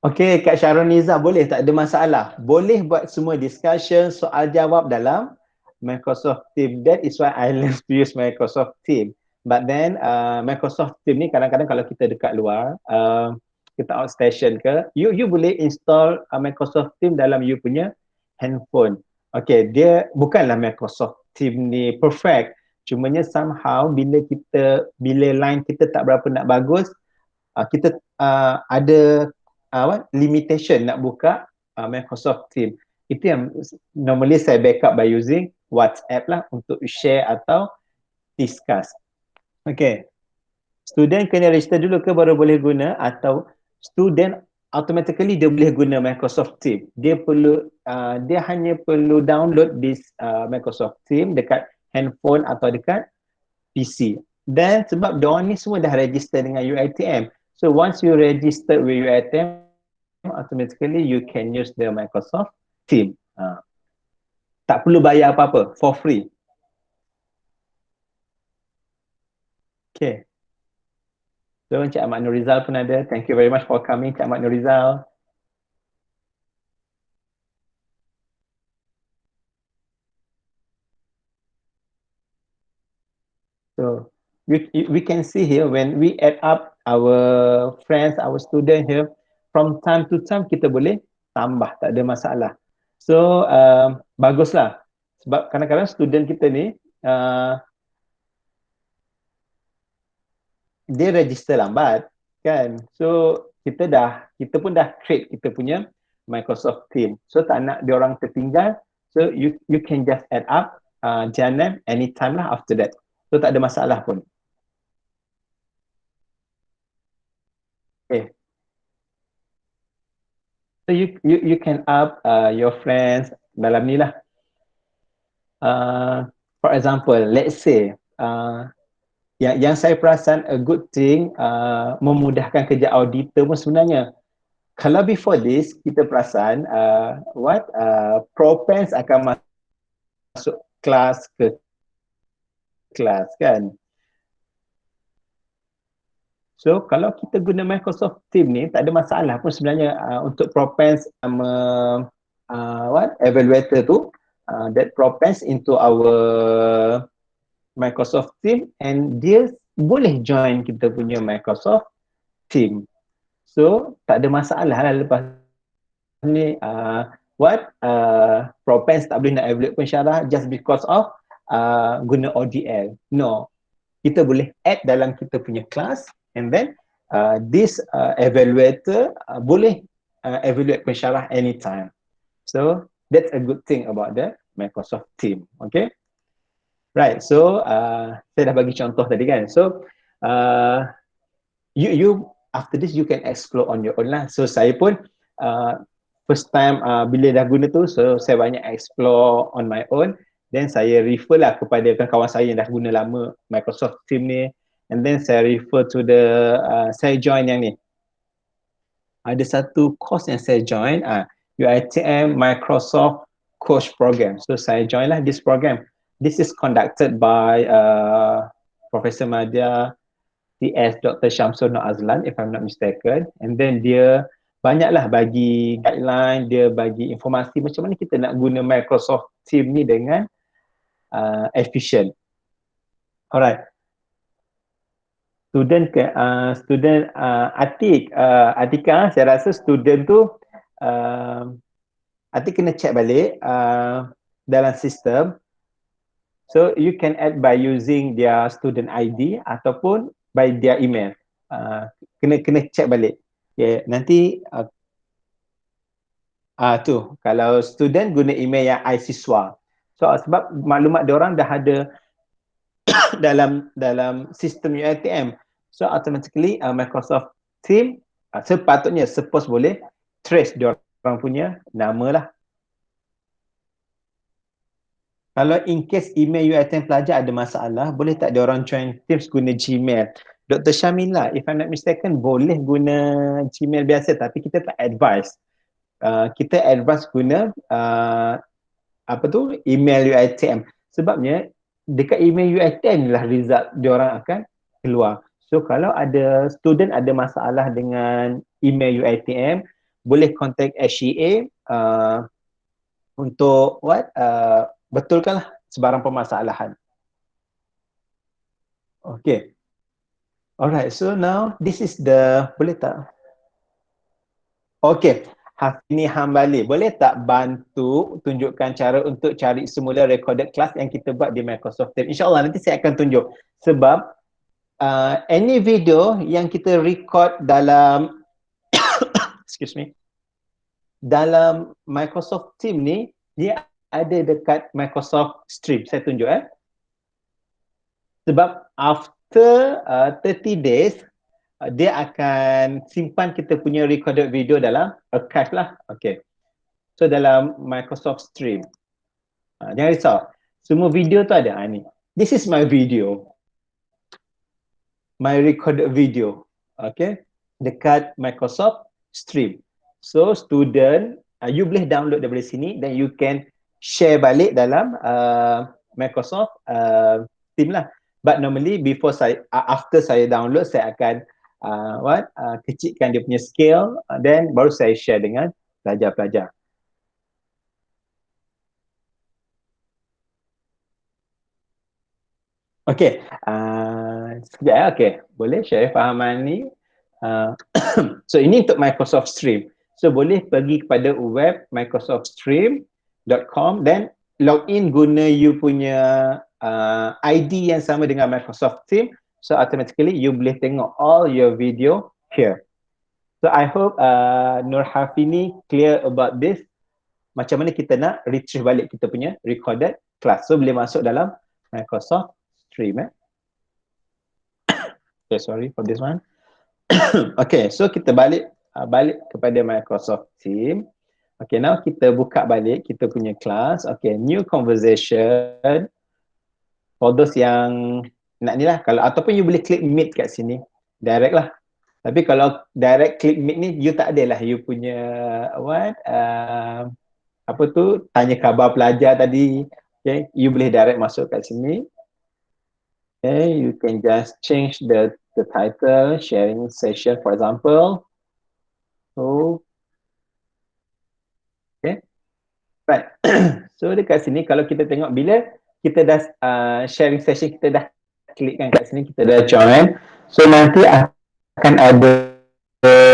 Okay, Kak Sharon Niza, boleh tak ada masalah. Boleh buat semua discussion, soal jawab dalam Microsoft Teams. That is why I love to use Microsoft Teams. But then Microsoft Teams ni kadang-kadang kalau kita dekat luar, kita outstation ke, you boleh install Microsoft Teams dalam you punya handphone. Okay, dia bukanlah Microsoft Teams ni perfect. Cumanya somehow bila line kita tak berapa nak bagus, kita ada limitation nak buka Microsoft Teams. Itu yang normally saya backup by using WhatsApp lah untuk share atau discuss. Okay. Student kena register dulu ke baru boleh guna, atau student automatically dia boleh guna Microsoft Teams. Dia hanya perlu download this Microsoft Teams dekat handphone atau dekat PC. Dan sebab diorang ni semua dah register dengan UiTM. So once you register with UiTM, automatically you can use the Microsoft Teams. Tak perlu bayar apa-apa, for free. Okay. So Encik Ahmad Nurizal pun ada. Thank you very much for coming, Encik Ahmad Nurizal. So we can see here when we add up our friends, our student here, from time to time kita boleh tambah, tak ada masalah. So baguslah, sebab kadang-kadang student kita ni dia register lambat kan. So kita pun dah create kita punya Microsoft Teams. So tak nak dia orang tertinggal. So you can just add up jangan anytime lah after that. So tak ada masalah pun. Okay. So you can up your friends dalam ni lah. For example, let's say yang saya perasan a good thing memudahkan kerja auditor pun sebenarnya. Kalau before this kita perasan propens akan masuk kelas ke kelas kan. So kalau kita guna Microsoft Teams ni tak ada masalah pun sebenarnya untuk propens evaluator tu that propens into our Microsoft Teams and dia boleh join kita punya Microsoft Teams. So tak ada masalah lah lepas ni propens tak boleh nak evaluate pensyarah just because of guna ODL. No. Kita boleh add dalam kita punya kelas and then this evaluator boleh evaluate pensyarah anytime. So that's a good thing about the Microsoft Teams. Okay. Right, so saya dah bagi contoh tadi kan. So you after this you can explore on your own lah. So saya pun first time bila dah guna tu, so saya banyak explore on my own. Then saya refer lah kepada kawan saya yang dah guna lama Microsoft Team ni. And then saya refer to the saya join yang ni. Ada satu course yang saya join, UiTM Microsoft Coach Program. So saya join lah this program. This is conducted by Professor Madya TS Dr. Syamsul Nur Azlan, if I'm not mistaken. And then dia banyaklah bagi guideline, dia bagi informasi macam mana kita nak guna Microsoft Team ni dengan efficient. Alright. Student Atika, saya rasa student tu Atik kena check balik dalam sistem. So you can add by using their student ID ataupun by their email. Kena check balik. Okay, nanti tu kalau student guna email yang iSiswa. So sebab maklumat diorang dah ada dalam sistem UiTM. So automatically Microsoft Team sepatutnya boleh trace diorang punya nama lah. Kalau in case email UiTM pelajar ada masalah, boleh tak diorang join Teams guna Gmail? Dr. Syamila, if I'm not mistaken, boleh guna Gmail biasa tapi kita tak advise. Kita advise guna email UiTM. Sebabnya dekat email UiTM lah result diorang akan keluar. So kalau ada student ada masalah dengan email UiTM, boleh contact SEA untuk betulkanlah sebarang permasalahan. Okay. Alright, so now this is the, boleh tak? Okay, Hafini Hambali, boleh tak bantu tunjukkan cara untuk cari semula recorded class yang kita buat di Microsoft Teams? InsyaAllah nanti saya akan tunjuk. Sebab any video yang kita record dalam excuse me, dalam Microsoft Teams ni, dia ada dekat Microsoft Stream. Saya tunjuk sebab after 30 days dia akan simpan kita punya recorded video dalam archive lah. Okay. So dalam Microsoft Stream. Jangan risau. Semua video tu ada. Ni. This is my video. My recorded video. Okay. Dekat Microsoft Stream. So student, you boleh download daripada sini dan you can share balik dalam Microsoft Team lah. But normally after saya download, saya akan kecilkan dia punya scale, then baru saya share dengan pelajar-pelajar. Okay, sekejap okay. Boleh share fahaman ni. So ini untuk Microsoft Stream. So boleh pergi kepada web microsoftstream.com dan login guna you punya ID yang sama dengan Microsoft Team. So automatically you boleh tengok all your video here. So I hope Nur Hafini clear about this. Macam mana kita nak retrieve balik kita punya recorded class. So boleh masuk dalam Microsoft Stream. Okay, sorry for this one. Okay, so kita balik kepada Microsoft Team. Okay, now kita buka balik kita punya kelas. Okay, new conversation. For those yang nak ni lah, kalau ataupun you boleh klik meet kat sini, direct lah. Tapi kalau direct klik meet ni, you tak adalah you punya tanya khabar pelajar tadi. Okay, you boleh direct masuk kat sini. Okay, you can just change the title, sharing session for example. So, okay. Right. So dekat sini kalau kita tengok bila kita dah sharing session, kita dah klikkan kat sini, kita dah join. So nanti akan ada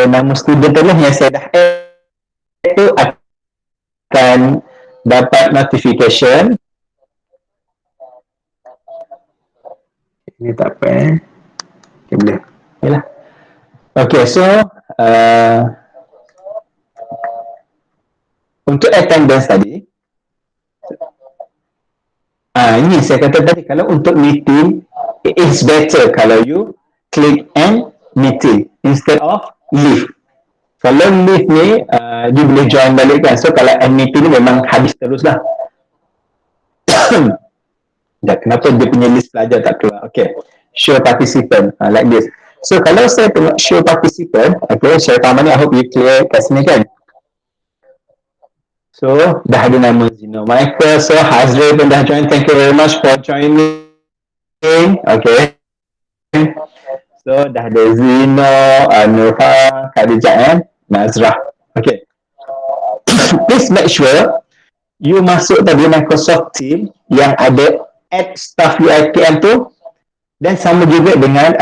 nama student tu lah yang saya dah add tu akan dapat notification. Ini tak apa okay, boleh. Yalah. Okay, so untuk attendance tadi Ini saya kata tadi, kalau untuk meeting, it's better kalau you click end meeting instead of leave. Kalau leave ni, you boleh join balik kan. So kalau end meeting ni memang habis terus lah. Kenapa dia punya list pelajar tak keluar? Okay, show participant, like this. So kalau saya tengok show participant, okay, share taman ni, I hope you clear kat sini kan. So, dah ada nama Zino Michael. So, Hazril pun dah join. Thank you very much for joining. Okay. So, dah ada Zino, Nurha, Khadijah and Nazrah. Okay. Please make sure you masuk tadi Microsoft Teams yang ada add staff UiTM tu, dan sama juga dengan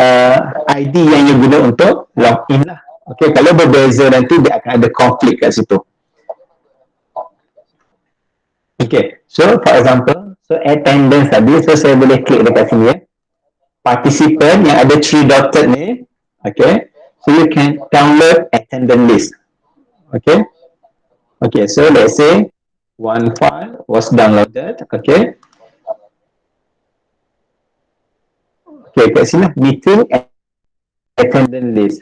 ID yang you guna untuk login lah. Okay, kalau berbeza nanti dia akan ada konflik kat situ. Okay, so for example, so attendance tadi, so saya boleh klik dekat sini ya. Participant yang ada 3 dotted ni, okay, so you can download attendance list. Okay, okay, so let's say one file was downloaded, okay. Okay, kat sini meeting attendance list.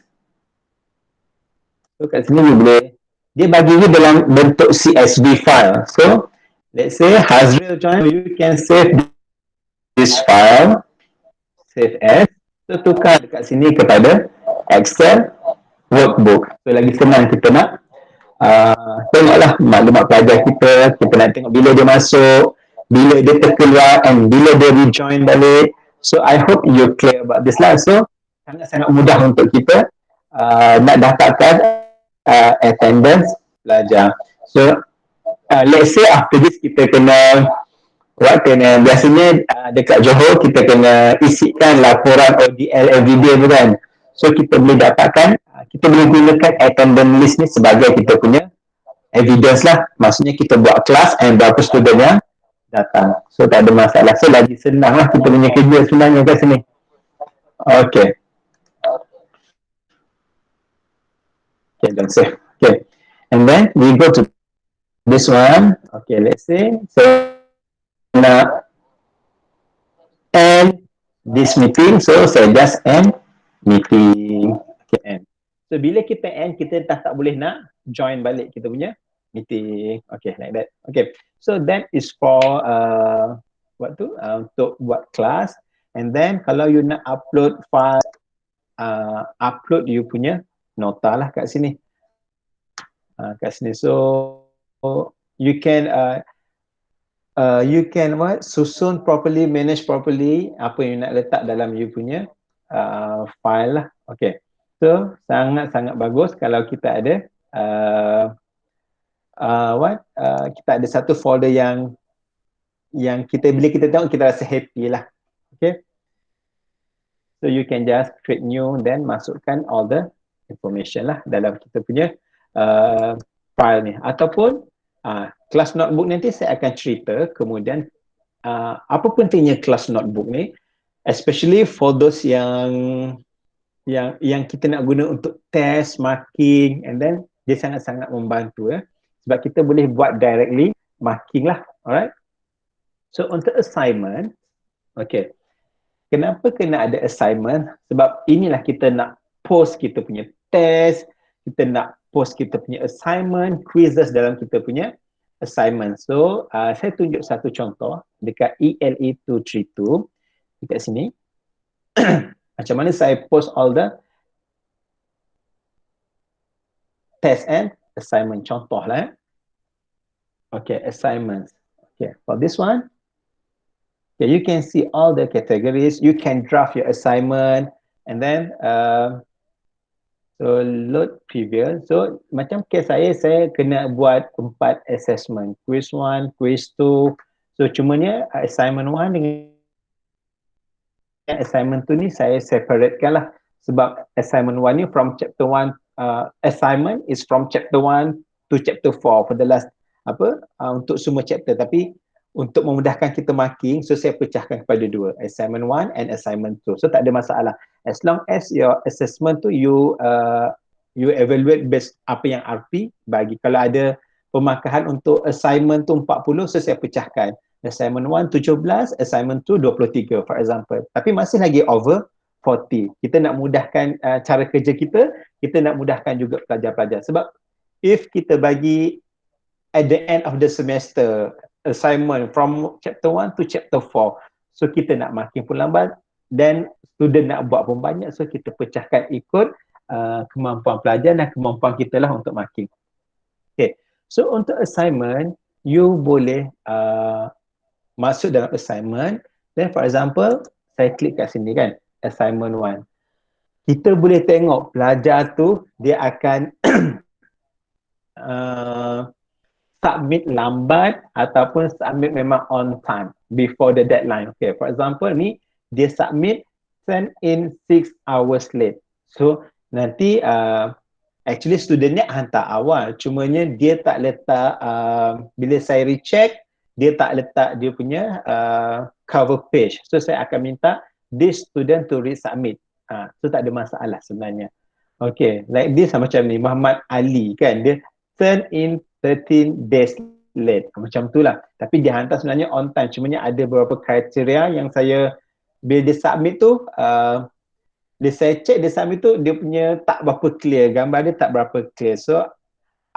So kat sini you boleh, dia bagi you dalam bentuk CSV file. So let's say Hazril join, you can save this file, save as, so tukar dekat sini kepada Excel workbook. So lagi senang kita nak tengoklah maklumat pelajar kita, kita nak tengok bila dia masuk, bila dia terkeluar, and bila dia rejoin balik. So I hope you clear about this lah. So sangat-sangat mudah untuk kita nak daftarkan attendance pelajar. So let's say after this kita kena biasanya dekat Johor kita kena isikan laporan ODL everyday tu kan. So kita boleh dapatkan, kita boleh gunakan attendance list ni sebagai kita punya evidence lah. Maksudnya kita buat kelas and berapa student yang datang. So tak ada masalah. So lagi senang lah kita punya kerja sebenarnya kat sini. Okay. Okay, dan save. Okay. And then we go to this one. Okay, let's say so nak end this meeting, so saya just end meeting. Okay, end. So bila kita end, kita tak boleh nak join balik kita punya meeting. Okay, like that. Okay, so that is for untuk buat kelas. And then kalau you nak upload file, upload you punya nota lah kat sini. Kat sini. So you can susun properly, manage properly apa yang nak letak dalam you punya file lah. Okay, so sangat-sangat bagus kalau kita ada kita ada satu folder yang kita, bila kita tengok kita rasa happy lah. Okay, so you can just create new, then masukkan all the information lah dalam kita punya file ni. Ataupun kelas notebook nanti saya akan cerita kemudian apa pentingnya kelas notebook ni, especially for those yang kita nak guna untuk test, marking, and then dia sangat-sangat membantu ya. Sebab kita boleh buat directly marking lah. Alright. So untuk assignment, okay, kenapa kena ada assignment? Sebab inilah kita nak post kita punya test, kita nak post kita punya assignment, quizzes dalam kita punya assignment. So saya tunjuk satu contoh dekat ELE 232 dekat sini. Macam mana saya post all the test and assignment, contoh lah. Okay, assignments. Okay, for this one, okay, you can see all the categories. You can draft your assignment, and then so load previous. So macam case saya kena buat 4 assessment, quiz 1, quiz 2. So cumanya assignment 1 dengan assignment 2 ni saya separatekan lah. Sebab assignment 1 ni from chapter 1, assignment is from chapter 1 to chapter 4 for the last untuk semua chapter. Tapi untuk memudahkan kita marking, so saya pecahkan kepada 2, assignment 1 and assignment 2. So tak ada masalah. As long as your assessment tu you evaluate based apa yang RP bagi. Kalau ada pemakahan untuk assignment tu 40, so saya pecahkan. Assignment 1 17, assignment 2 23 for example. Tapi masih lagi over 40. Kita nak mudahkan cara kerja kita nak mudahkan juga pelajar-pelajar. Sebab if kita bagi at the end of the semester assignment from chapter 1 to chapter 4, so kita nak makin pun lambat, dan student nak buat pun banyak, so kita pecahkan ikut kemampuan pelajar dan kemampuan kita lah untuk makin. Okay, so untuk assignment, you boleh masuk dalam assignment, then for example, saya klik kat sini kan, assignment 1. Kita boleh tengok pelajar tu, dia akan submit lambat ataupun submit memang on time, before the deadline. Okay, for example ni, dia submit send in 6 hours late. So, nanti actually student ni hantar awal, cumanya dia tak letak, bila saya recheck, dia tak letak dia punya cover page. So saya akan minta this student to resubmit. So tak ada masalah sebenarnya. Okay, like this macam ni, Muhammad Ali kan, dia turn in 13 days late. Macam tu lah. Tapi dia hantar sebenarnya on time. Cumanya ada beberapa kriteria yang saya, bila dia submit tu, bila saya check dia submit tu, dia punya tak berapa clear, gambar dia tak berapa clear. So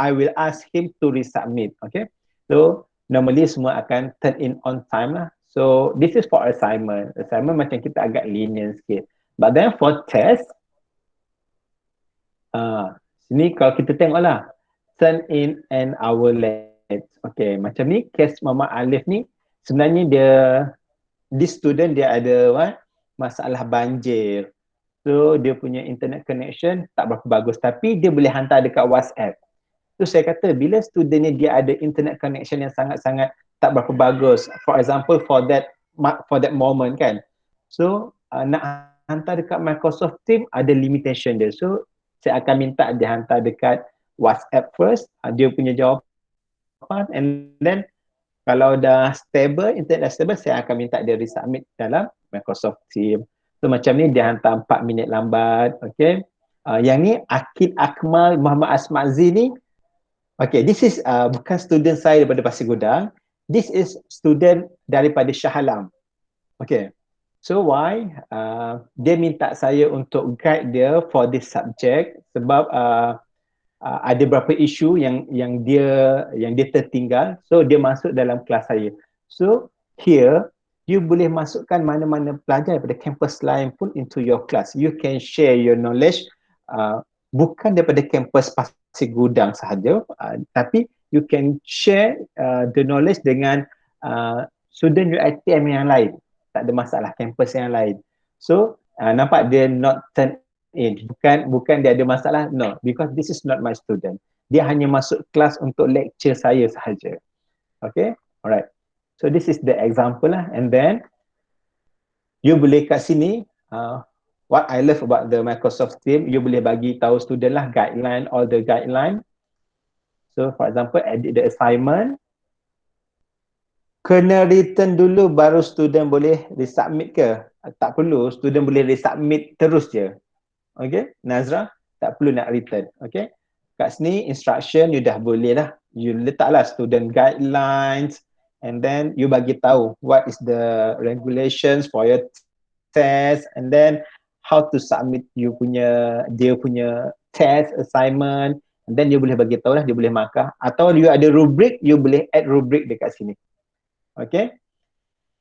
I will ask him to resubmit. Okay, so normally semua akan turn in on time lah. So this is for assignment. Assignment macam kita agak lenient sikit. But then for test, sini kalau kita tengok lah, turn in an hour late. Okay, macam ni case Mama Alif ni, sebenarnya dia, this student dia ada masalah banjir. So dia punya internet connection tak berapa bagus, tapi dia boleh hantar dekat WhatsApp. So saya kata bila student ni dia ada internet connection yang sangat-sangat tak berapa bagus, for example for that moment kan, so nak hantar dekat Microsoft Teams ada limitation dia. So saya akan minta dia hantar dekat WhatsApp first, dia punya jawapan, and then kalau dah stable, internet dah stable, saya akan minta dia resubmit dalam Microsoft Teams. So macam ni dia hantar 4 minit lambat. Okay, yang ni Akid Akmal Muhammad Asmazi ni, okay, this is bukan student saya daripada Pasir Gudang, this is student daripada Shah Alam. Okay, so why? Dia minta saya untuk guide dia for this subject sebab ada beberapa isu yang dia tertinggal, so dia masuk dalam kelas saya. So here you boleh masukkan mana-mana pelajar daripada kampus lain pun into your class. You can share your knowledge bukan daripada kampus Pasir Gudang sahaja, tapi you can share the knowledge dengan student UiTM yang lain. Tak ada masalah, kampus yang lain. So nampak dia not turn in, bukan dia ada masalah, no, because this is not my student. Dia hanya masuk kelas untuk lecture saya sahaja. Okay, alright. So this is the example lah, and then you boleh kat sini, what I love about the Microsoft Teams, you boleh bagi tahu student lah guideline, all the guideline. So for example, edit the assignment, kena return dulu baru student boleh resubmit ke? Tak perlu, student boleh resubmit terus je. Okay, Nazra, tak perlu nak return. Okay, kat sini instruction you dah boleh lah, you letaklah student guidelines, and then you bagi tahu what is the regulations for your test, and then how to submit dia punya test assignment, and then you boleh bagi tahu lah, dia boleh markah, atau you ada rubric, you boleh add rubric dekat sini. Okay,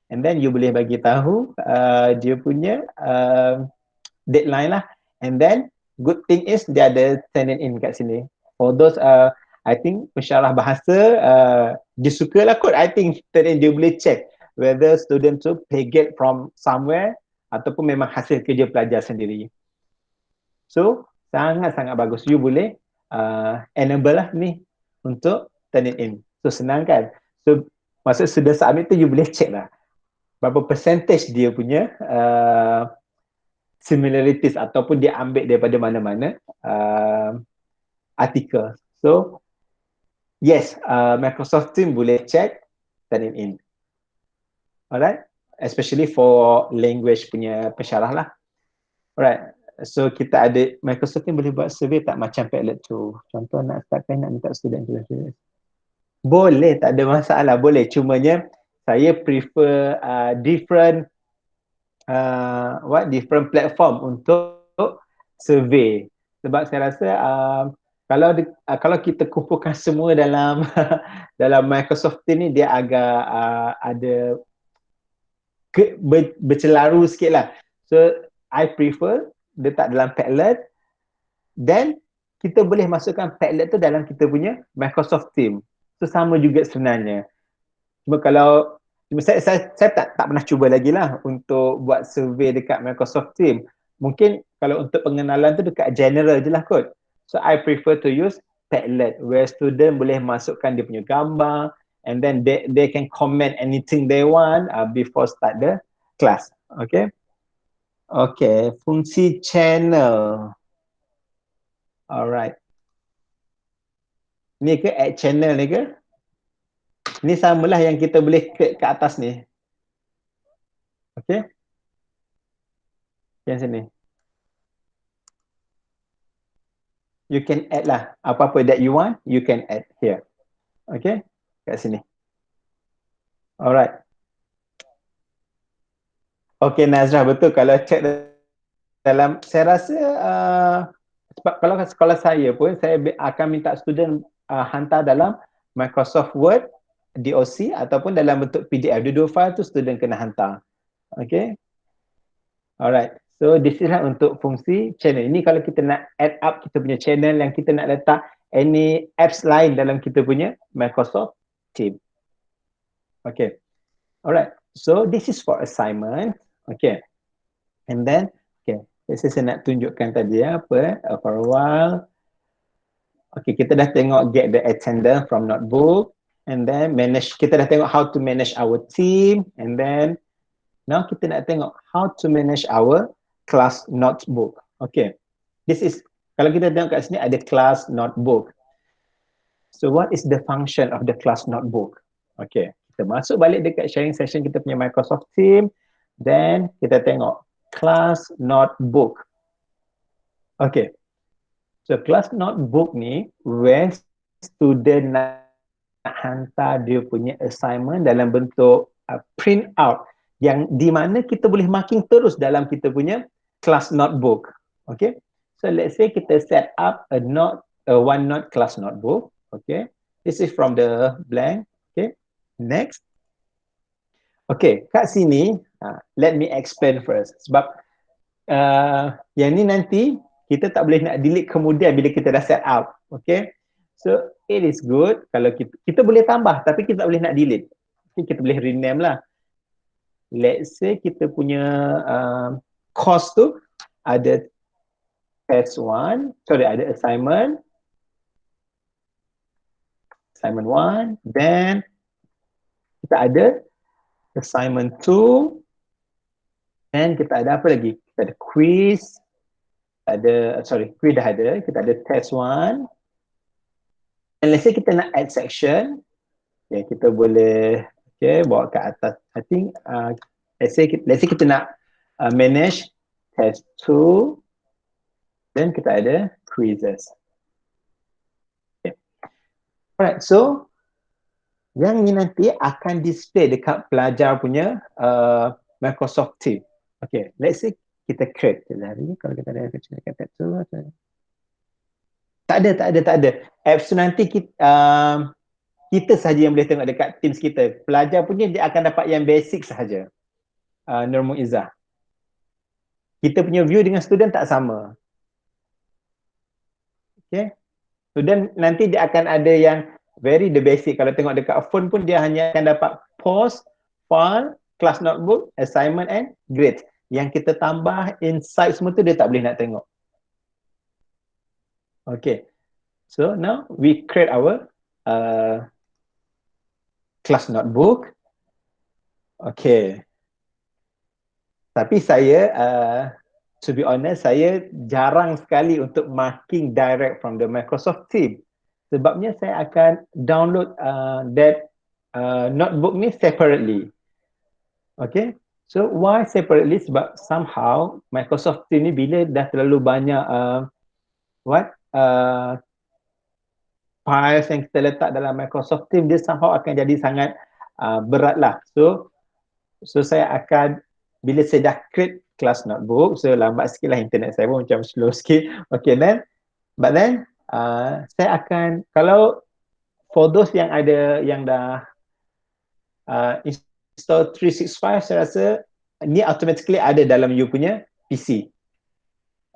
and then you boleh bagi tahu dia punya deadline lah, and then good thing is dia ada turn it in kat sini. For those I think pensyarah bahasa dia suka lah kot, I think turn in, dia boleh check whether student tu plagiate from somewhere ataupun memang hasil kerja pelajar sendiri. So sangat-sangat bagus, you boleh enable lah ni untuk turn it in. So senang kan, so maksud sudah submit tu you boleh check lah berapa percentage dia punya similarities ataupun dia ambil daripada mana-mana artikel. So yes, Microsoft Teams boleh check, turn it in. Alright, especially for language punya pensyarah lah. Alright, so kita ada Microsoft Teams boleh buat survey tak macam Padlet tu. Contoh nak startkan, nak minta student tu. Boleh, tak ada masalah, boleh. Cumanya saya prefer different different platform untuk survey. Sebab saya rasa kalau kita kumpulkan semua dalam dalam Microsoft Teams ni, dia agak ada bercelaru sikit lah. So I prefer letak dalam Padlet, then kita boleh masukkan Padlet tu dalam kita punya Microsoft Teams. So sama juga sebenarnya. Cuma saya tak pernah cuba lagi lah untuk buat survey dekat Microsoft Teams. Mungkin kalau untuk pengenalan tu dekat general je lah kot. So I prefer to use Padlet where student boleh masukkan dia punya gambar and then they can comment anything they want before start the class. Okay. Okay, fungsi channel. Alright. Ni ke add channel ni ke? Ni samalah yang kita boleh klik ke atas ni. Okay. Yang sini. You can add lah. Apa-apa that you want, you can add here. Okay. Kat sini. Alright. Okay Nazrah, betul. Kalau check dalam, saya rasa sebab kalau sekolah saya pun, saya akan minta student hantar dalam Microsoft Word, DOC ataupun dalam bentuk PDF. Dua file tu student kena hantar. Okay. Alright. So this is lah untuk fungsi channel. Ini kalau kita nak add up kita punya channel yang kita nak letak any apps lain dalam kita punya Microsoft Teams. Okay. Alright. So this is for assignment. Okay. And then, okay. Saya nak tunjukkan tadi apa. For a while. Okay, kita dah tengok get the attendance from notebook. And then manage, kita dah tengok how to manage our team. And then, now kita nak tengok how to manage our class notebook. Okay. This is, kalau kita tengok kat sini ada class notebook. So what is the function of the class notebook? Okay. Kita masuk balik dekat sharing session kita punya Microsoft Teams. Then kita tengok class notebook. Okay. So class notebook ni where student nak hantar dia punya assignment dalam bentuk print out yang di mana kita boleh marking terus dalam kita punya class notebook. Okay. So let's say kita set up a OneNote class notebook. Okay. This is from the blank. Okay. Next. Okay. Kat sini, let me explain first. Sebab yang ni nanti kita tak boleh nak delete kemudian bila kita dah set up. Okay. So it is good kalau kita boleh tambah tapi kita tak boleh nak delete. Okay, kita boleh rename lah. Let's say kita punya course tu ada test 1, ada assignment 1, then kita ada assignment 2, then kita ada apa lagi? Kita ada quiz, quiz dah ada, kita ada test 1, and let's say kita nak add section, okay, kita boleh bawa ke atas. I think let's say kita nak manage test 2, then kita ada quizzes. Okay. Alright, so yang ni nanti akan display dekat pelajar punya Microsoft Teams. Okay, let's say kita create Zahari, kalau kita ada dekat tab tu. Tak ada. Apps tu nanti kita sahaja yang boleh tengok dekat Teams kita. Pelajar punya dia akan dapat yang basic sahaja. Nur Izzah. Kita punya view dengan student tak sama. Okay. Student nanti dia akan ada yang very the basic. Kalau tengok dekat phone pun dia hanya akan dapat post, file, class notebook, assignment and grade. Yang kita tambah insight semua tu dia tak boleh nak tengok. Okay. So now we create our class notebook. Okay. Tapi saya, to be honest, saya jarang sekali untuk marking direct from the Microsoft Teams. Sebabnya saya akan download that notebook ni separately. Okay. So why separately? Sebab somehow Microsoft Teams ni bila dah terlalu banyak files yang kita letak dalam Microsoft Teams, dia somehow akan jadi sangat beratlah. So saya akan, bila saya dah create kelas notebook, so lambat sikit lah internet saya pun macam slow sikit. Okay, but then saya akan, kalau for those yang ada, yang dah install 365, saya rasa ni automatically ada dalam you punya PC.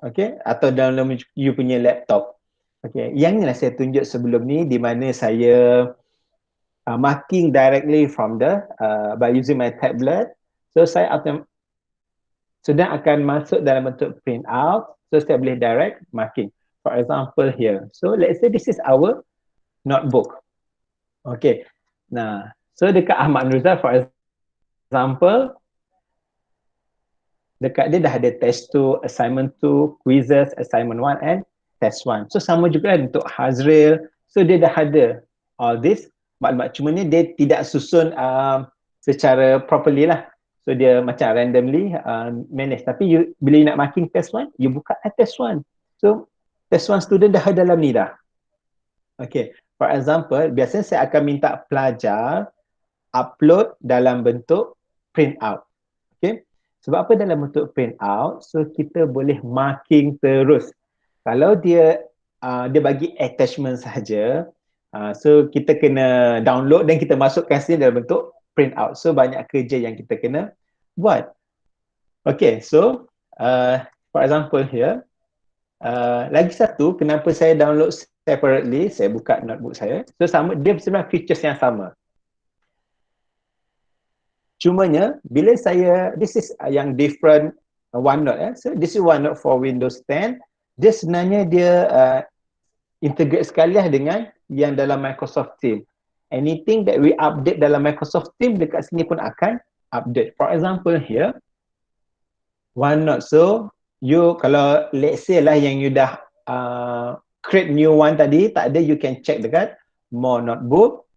Okay, atau dalam you punya laptop. Okay, yang ni lah saya tunjuk sebelum ni, di mana saya marking directly from the by using my tablet. So saya sudah akan masuk dalam bentuk print out, so saya boleh direct marking. For example here, so let's say this is our notebook. Okay, nah, so dekat Ahmad Nurza for example, dekat dia dah ada test 2, assignment 2, quizzes, assignment 1 and test 1. So sama juga untuk Hazril, so dia dah ada all this maklumat, cuma ni dia tidak susun secara properly lah. So dia macam randomly manage. Tapi bila you nak marking test 1, you buka test 1. So test 1 student dah ada dalam ni dah. Okay, for example, biasanya saya akan minta pelajar upload dalam bentuk print out. Okay, sebab apa dalam bentuk print out? So kita boleh marking terus. Kalau dia bagi attachment saja, so kita kena download dan kita masukkan sini dalam bentuk print out. So banyak kerja yang kita kena buat. Okay, so for example here, lagi satu, kenapa saya download separately, saya buka notebook saya. So sama, dia sebenarnya features yang sama. Cumanya bila saya, this is yang different OneNote. So this is OneNote for Windows 10. Dia sebenarnya dia integrate sekali lah dengan yang dalam Microsoft Teams. Anything that we update dalam Microsoft Teams, dekat sini pun akan update. For example here, OneNote. So you, kalau let's say lah yang you dah create new one tadi, tak ada, you can check dekat more notebook.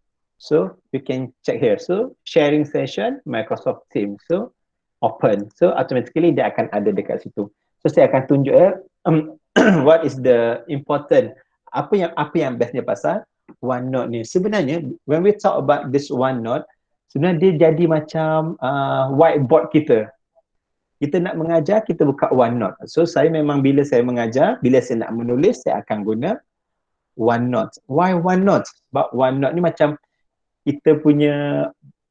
So you can check here. So sharing session, Microsoft Teams. So open. So automatically dia akan ada dekat situ. So saya akan tunjuk what is the important, apa yang bestnya pasal OneNote ni. Sebenarnya when we talk about this OneNote, sebenarnya dia jadi macam whiteboard kita. Kita nak mengajar, kita buka OneNote. So saya memang bila saya mengajar, bila saya nak menulis, saya akan guna OneNote. Why OneNote? Sebab OneNote ni macam kita punya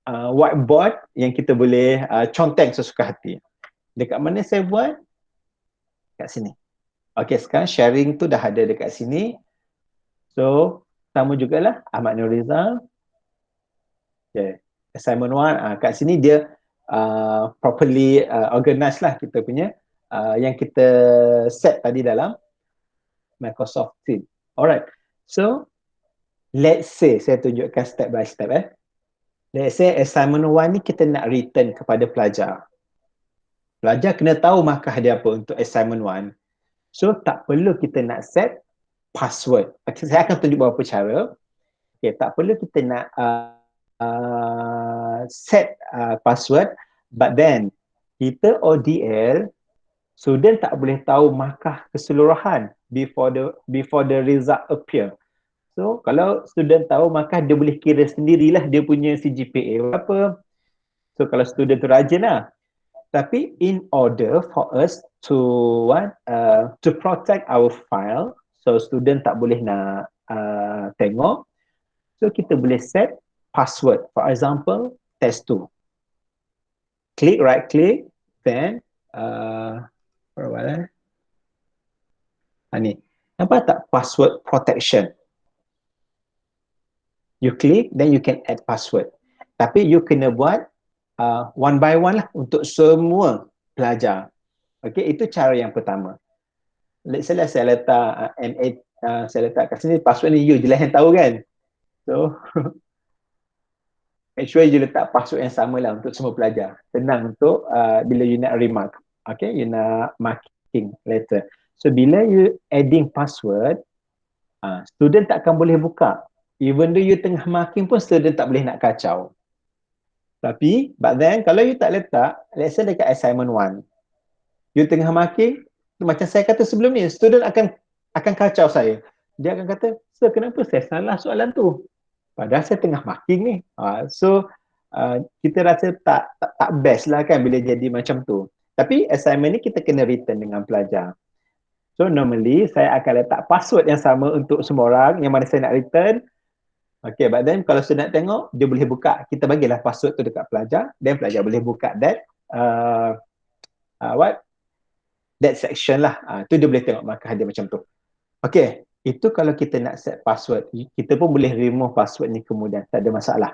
whiteboard yang kita boleh conteng sesuka hati. Dekat mana saya buat? Kat sini. Okay, sekarang sharing tu dah ada dekat sini. So sama jugalah Ahmad Nuriza. Okay. Assignment 1, kat sini dia properly organized lah kita punya yang kita set tadi dalam Microsoft Teams. Alright, so let's say saya tunjukkan step by step. Let's say assignment 1 ni kita nak return kepada pelajar. Pelajar kena tahu markah dia apa untuk assignment 1. So tak perlu kita nak set password. Okay, saya akan tunjuk beberapa cara. Okay, tak perlu kita nak set password, but then kita ODL, student tak boleh tahu markah keseluruhan before the result appear. So kalau student tahu, maka dia boleh kira sendirilah dia punya CGPA berapa. So kalau student tu rajin lah. Tapi in order for us to protect our file, so student tak boleh nak tengok, so kita boleh set password. For example, test 2. Click, right click, then ni. Nampak tak password protection? You click, then you can add password. Tapi you kena buat one by one lah untuk semua pelajar. Okay, itu cara yang pertama. Let's say saya letak saya letak kat sini, password ni you je lah yang tahu kan. So make sure you letak password yang sama lah untuk semua pelajar. Senang untuk bila you nak remark. Okay, you nak marking letter. So bila you adding password, student tak akan boleh buka. Even though you tengah marking pun student tak boleh nak kacau. Tapi, but then kalau you tak letak, let's say dekat assignment 1, you tengah marking, macam saya kata sebelum ni, student akan kacau saya. Dia akan kata, sir, kenapa saya salah soalan tu? Padahal saya tengah marking ni. So, kita rasa tak best lah kan bila jadi macam tu. Tapi assignment ni kita kena return dengan pelajar. So normally saya akan letak password yang sama untuk semua orang yang mana saya nak return. Okay, but then kalau saya nak tengok, dia boleh buka. Kita bagilah password tu dekat pelajar, dan pelajar boleh buka that that section lah. Tu dia boleh tengok markah dia macam tu. Okay, itu kalau kita nak set password. Kita pun boleh remove password ni kemudian, tak ada masalah.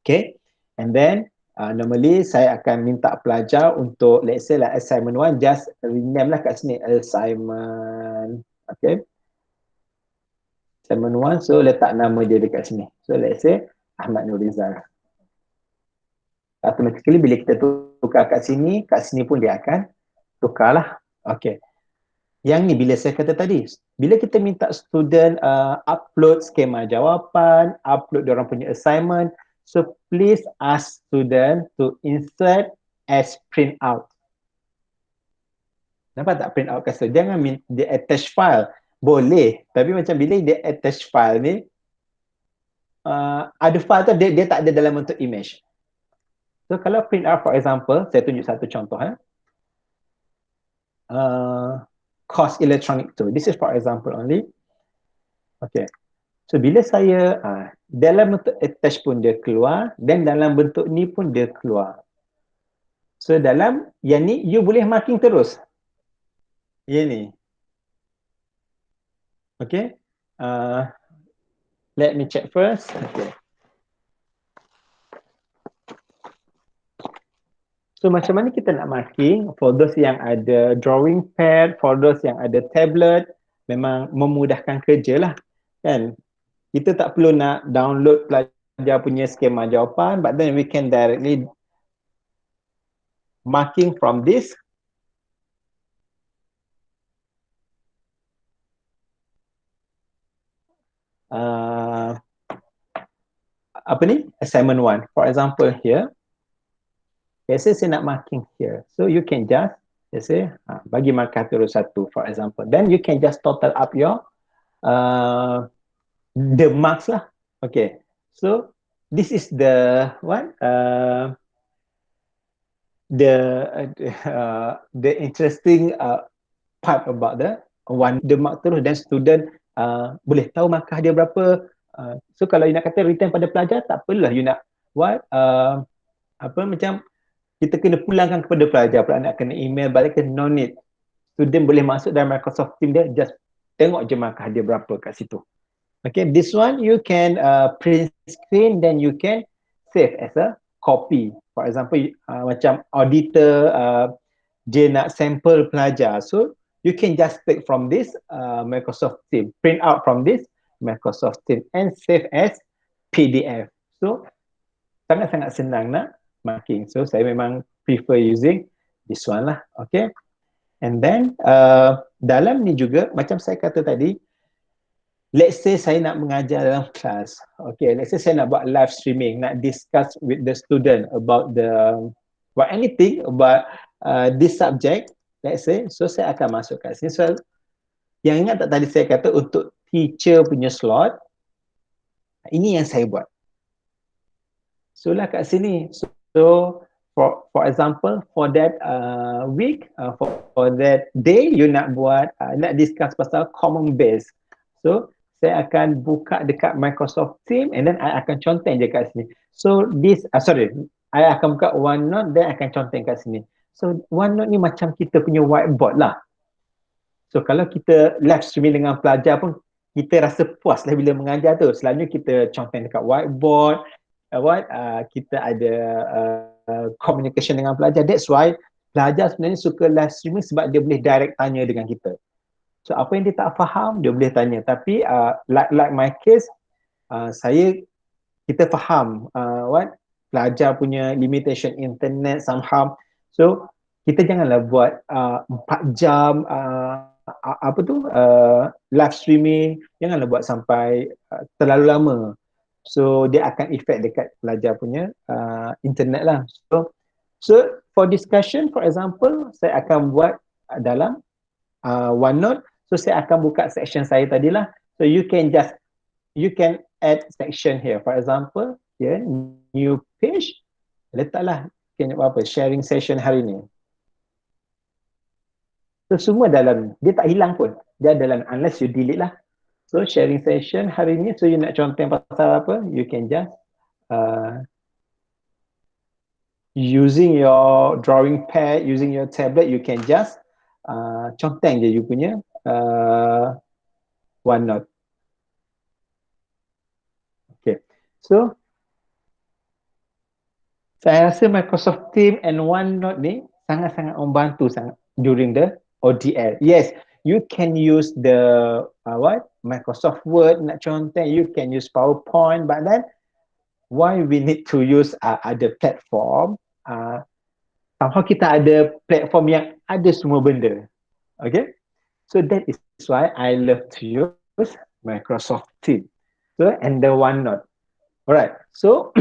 Okay, and then normally saya akan minta pelajar untuk, let's say like assignment 1, just rename lah kat sini, assignment, okay, assignment 1, so letak nama dia dekat sini. So let's say Ahmad Nurizal. Automatically bila kita tukar kat sini pun dia akan tukar lah. Okay, yang ni bila saya kata tadi, bila kita minta student upload skema jawapan, upload diorang punya assignment, so please ask student to insert as print out. Nampak tak print out kat situ? Jangan dia attach file. Boleh, tapi macam bila dia attach file ni, ada file tu dia tak ada dalam bentuk image. So kalau print out, for example, saya tunjuk satu contoh. Course electronic tu. This is for example only. Okay. So bila saya dalam bentuk attach pun dia keluar, dan dalam bentuk ni pun dia keluar. So dalam yang ni you boleh marking terus. Yang ni. Okay. Let me check first. Okay. So macam mana kita nak marking for those yang ada drawing pad, for those yang ada tablet, memang memudahkan kerja lah kan. Kita tak perlu nak download pelajar punya skema jawapan, but then we can directly marking from this. Apa ni? Assignment 1. For example here, let's say saya nak marking here. So you can just, let's say, bagi markah terus 1 for example. Then you can just total up your the marks lah. Okay. So this is the what? The interesting part about the mark terus, dan student boleh tahu markah dia berapa. So kalau you nak kata return pada pelajar, tak apalah you nak macam kita kena pulangkan kepada pelajar, pula nak kena email balik ke, no need. Student boleh masuk dalam Microsoft Team dia, just tengok je markah dia berapa kat situ. Okay, this one you can print screen, then you can save as a copy. For example, macam auditor dia nak sampel pelajar, so you can just take from this Microsoft Team, print out from this Microsoft Team and save as PDF. So sangat-sangat senang nak marking. So saya memang prefer using this one lah. Okay, and then dalam ni juga macam saya kata tadi, let's say saya nak mengajar dalam kelas. Okay, let's say saya nak buat live streaming, nak discuss with the student about anything about this subject, let's say. So saya akan masuk kat sini. So yang ingat tak tadi saya kata untuk teacher punya slot, ini yang saya buat. So lah kat sini. So for example, for that week, for that day, you nak buat, nak discuss pasal common base. So saya akan buka dekat Microsoft Team, and then I akan conteng je kat sini. So this, I akan buka OneNote, then akan conteng kat sini. So OneNote ni macam kita punya whiteboard lah. So kalau kita live streaming dengan pelajar pun, kita rasa puas lah bila mengajar tu. Selalunya kita conteng dekat whiteboard, kita ada communication dengan pelajar. That's why pelajar sebenarnya suka live streaming, sebab dia boleh direct tanya dengan kita. So apa yang dia tak faham, dia boleh tanya. Tapi like my case, kita faham pelajar punya limitation internet somehow. So kita janganlah buat 4 jam live streaming, janganlah buat sampai terlalu lama. So dia akan effect dekat pelajar punya internet lah. So for discussion, for example, saya akan buat dalam OneNote. So saya akan buka section saya tadilah. So you can add section here. For example, here, new page, letaklah apa sharing session hari ni. So semua dalam, dia tak hilang pun, dia dalam, unless you delete lah. So sharing session hari ni, so you nak contoh pasal apa, you can just using your drawing pad, using your tablet, you can just conteng je you punya OneNote. Okay, so saya rasa Microsoft Teams and OneNote ni sangat-sangat membantu sangat during the ODL. Yes, you can use the Microsoft Word nak conteng, you can use PowerPoint, but then why we need to use other platform? Somehow kita ada platform yang ada semua benda. Okay, so that is why I love to use Microsoft Teams. So and the OneNote. Alright, so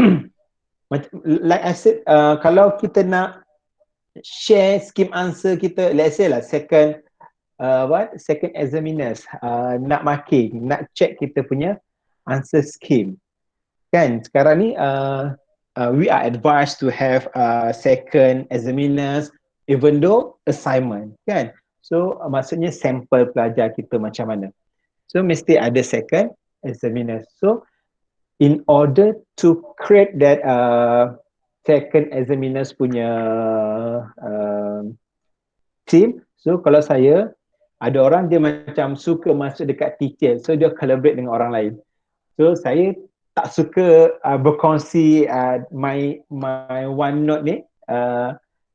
like I said, kalau kita nak share scheme answer kita, let's say lah second examiners nak marking, nak check kita punya answer scheme. Kan sekarang ni we are advised to have second examiners even though assignment, kan? So maksudnya sampel pelajar kita macam mana. So mesti ada second examiners. So in order to create that second examiners punya team, so kalau saya, ada orang dia macam suka masuk dekat teacher, so dia collaborate dengan orang lain. So saya tak suka berkongsi my OneNote ni,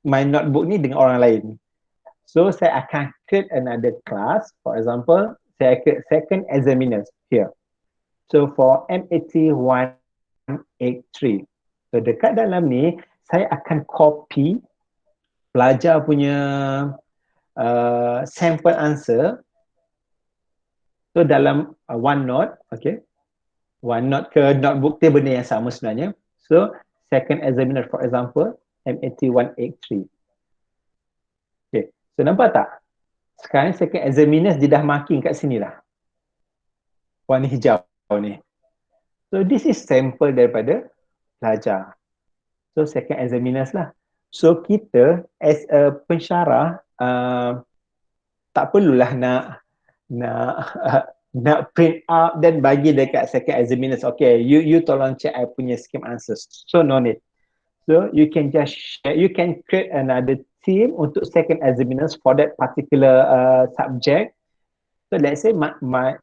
my notebook ni dengan orang lain. So saya akan create another class, for example, saya create second examiners here. So for MAT 183. So dekat dalam ni saya akan copy pelajar punya sample answer. So dalam OneNote, okay. OneNote ke notebook dia benda yang sama sebenarnya. So second examiner, for example, MAT 183. Okay. So nampak tak? Sekarang second examiners dia dah marking kat sini lah. Warna hijau ni. So this is sample daripada pelajar. So second examiners lah. So kita as a pensyarah tak perlulah nak print out dan bagi dekat second examiners. Okay, you tolong check I punya scheme answers. So no need. So you can just share, you can create another team untuk second examiners for that particular subject. So let's say my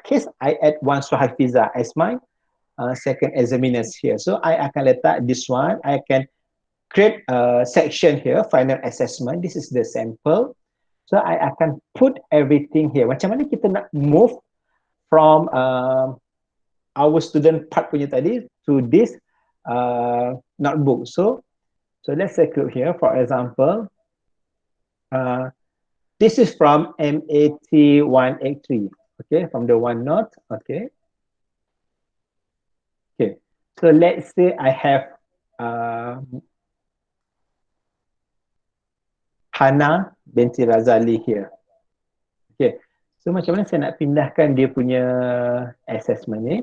case, I add one Hafiza as my second examiners here. So I akan letak this one. I can create a section here, final assessment. This is the sample. So I akan put everything here. Macam mana kita nak move from our student part punya tadi to this notebook. So let's say click here. For example, this is from MAT 183. Okay, from the OneNote. Okay. Okay. So let's say I have Hana binti Razali here. Okay. So macam mana saya nak pindahkan dia punya assessment ni?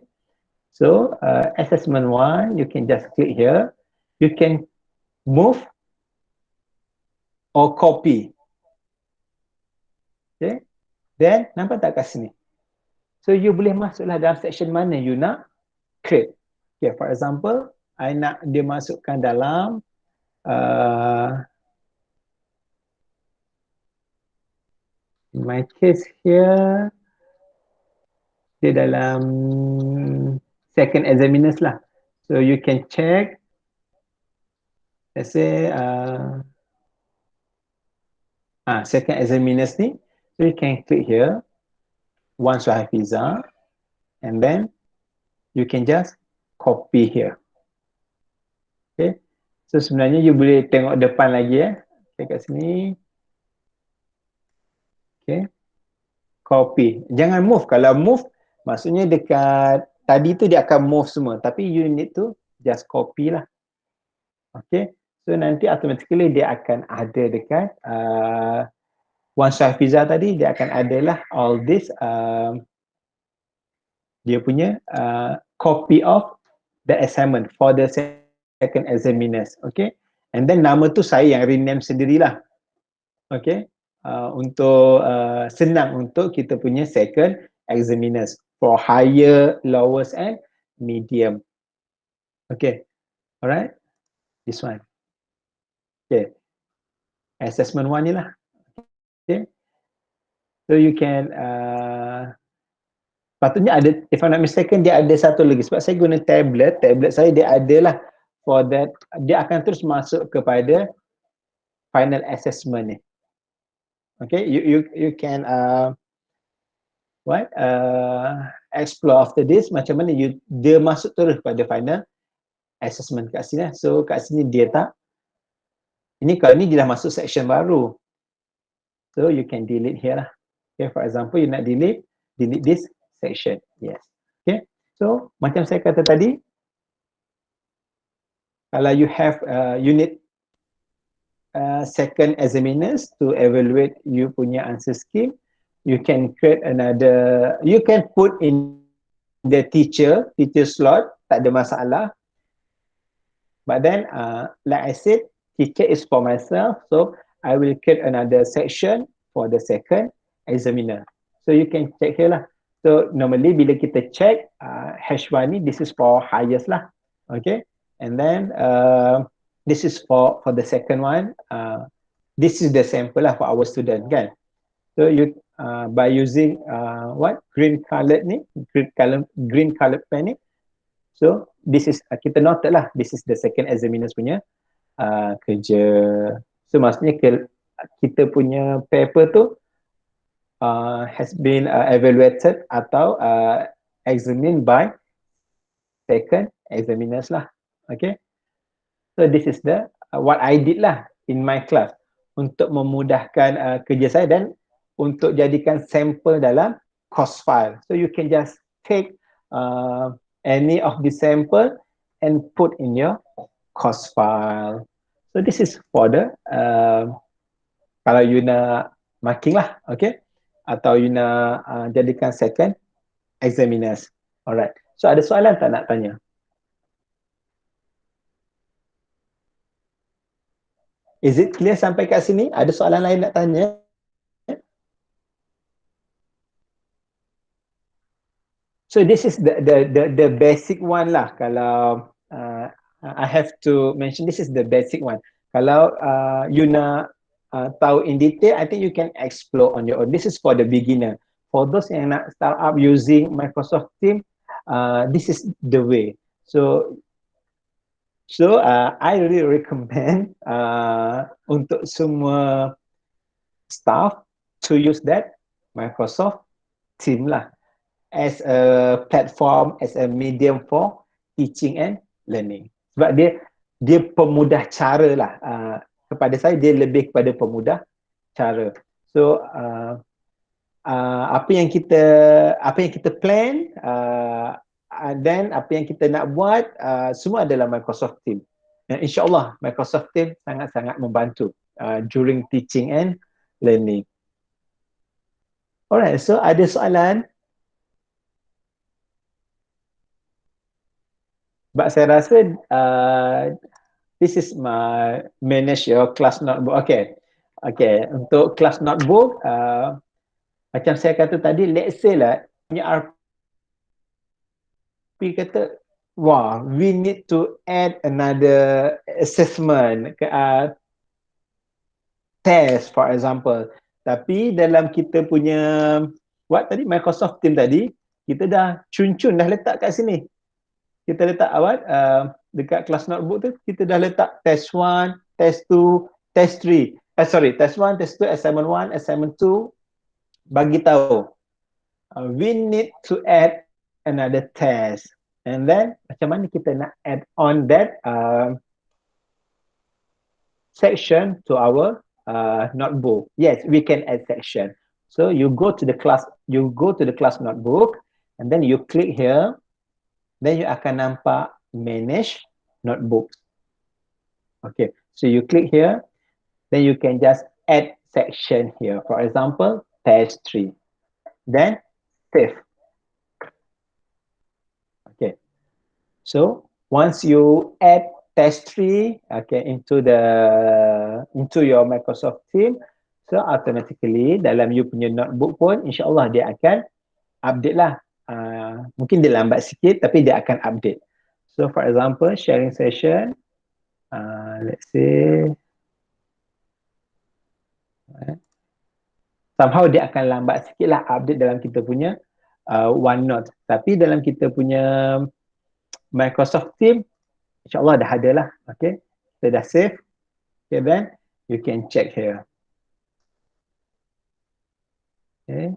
So assessment 1, you can just click here. You can move or copy. Okay. Then nampak tak kat sini? So you boleh masuklah dalam section mana you nak create. Okay, for example, I nak dia masukkan dalam in my case here, dia dalam second examiners lah. So you can check, let's say second examiners ni, so you can click here, one Hafiza, and then you can just copy here. Okay, so sebenarnya you boleh tengok depan lagi okay, kat sini. Okay, copy, jangan move. Kalau move maksudnya dekat tadi tu dia akan move semua, tapi you need to just copy lah. Okay, so nanti automatically dia akan ada dekat Wan Hafiza tadi, dia akan adalah all this dia punya copy of the assignment for the second examiners. Okay, and then nama tu saya yang rename sendirilah. Okay, untuk senang untuk kita punya second examiners for higher, lowest and medium. Okay, alright, this one. Okay, assessment one ni lah. Okay, so you can patutnya ada, if I'm not mistaken, dia ada satu lagi sebab saya guna tablet saya dia adalah for that, dia akan terus masuk kepada final assessment ni. Okay, you can explore after this macam mana dia masuk terus pada final assessment kat sini. So kat sini dia tak, ini kalau ni dia dah masuk section baru, so you can delete here lah. Okay, for example you nak delete this section. Yes. Okay, so macam saya kata tadi, kalau you have unit second examiners to evaluate you punya answer scheme, you can create another, you can put in the teacher slot, tak ada masalah. But then like I said, teacher is for myself, so I will create another section for the second examiner. So you can check here lah. So normally bila kita check H1 ni, this is for highest lah. Okay, and then this is for the second one. This is the sample lah for our student kan. So you by using green colored pen ni, so this is kita noted lah, this is the second examiners punya kerja. So maksudnya kita punya paper tu has been evaluated atau examined by second examiners lah. Okay, so this is the what I did lah in my class untuk memudahkan kerja saya dan untuk jadikan sampel dalam course file. So you can just take any of the sample and put in your course file. So this is for the kalau you nak marking lah, okay, atau you nak jadikan second examiners. Alright, so ada soalan tak nak tanya? Is it clear sampai kat sini? Ada soalan lain nak tanya? So this is the basic one lah. Kalau I have to mention, this is the basic one. Kalau you nak tahu in detail, I think you can explore on your own. This is for the beginner. For those yang nak start up using Microsoft Teams, this is the way. So I really recommend untuk semua staff to use that Microsoft Teams lah as a platform, as a medium for teaching and learning. Sebab dia pemudah cara lah. Kepada saya dia lebih kepada pemudah cara. So apa yang kita plan, then apa yang kita nak buat, semua adalah Microsoft Teams. InsyaAllah Microsoft Teams sangat-sangat membantu during teaching and learning. Alright, so ada soalan? Sebab saya rasa this is my manage your class notebook. Okay, untuk class notebook, macam saya kata tadi, let's say lah punya RP kata, wah, we need to add another assessment, test for example. Tapi dalam kita punya Microsoft Teams tadi, kita dah cun-cun dah letak kat sini. Kita letak dekat class notebook tu, kita dah letak test 1, test 2, test 3. Test 1, test 2, assignment 1, assignment 2. Bagi tahu. We need to add another test. And then, macam mana kita nak add on that section to our notebook? Yes, we can add section. So you go to the class notebook, and then you click here. Then you akan nampak manage notebook. Okay, so you click here, then you can just add section here. For example, test 3. Then save. Okay, so once you add test tree, okay, into your Microsoft Team. So automatically dalam you punya notebook pun insyaAllah dia akan update lah. Mungkin dia lambat sikit tapi dia akan update. So for example, sharing session, let's say somehow dia akan lambat sikit lah update dalam kita punya OneNote. Tapi dalam kita punya Microsoft Team, insyaAllah dah ada lah. Okay, kita dah save. Okay, then you can check here. Okay.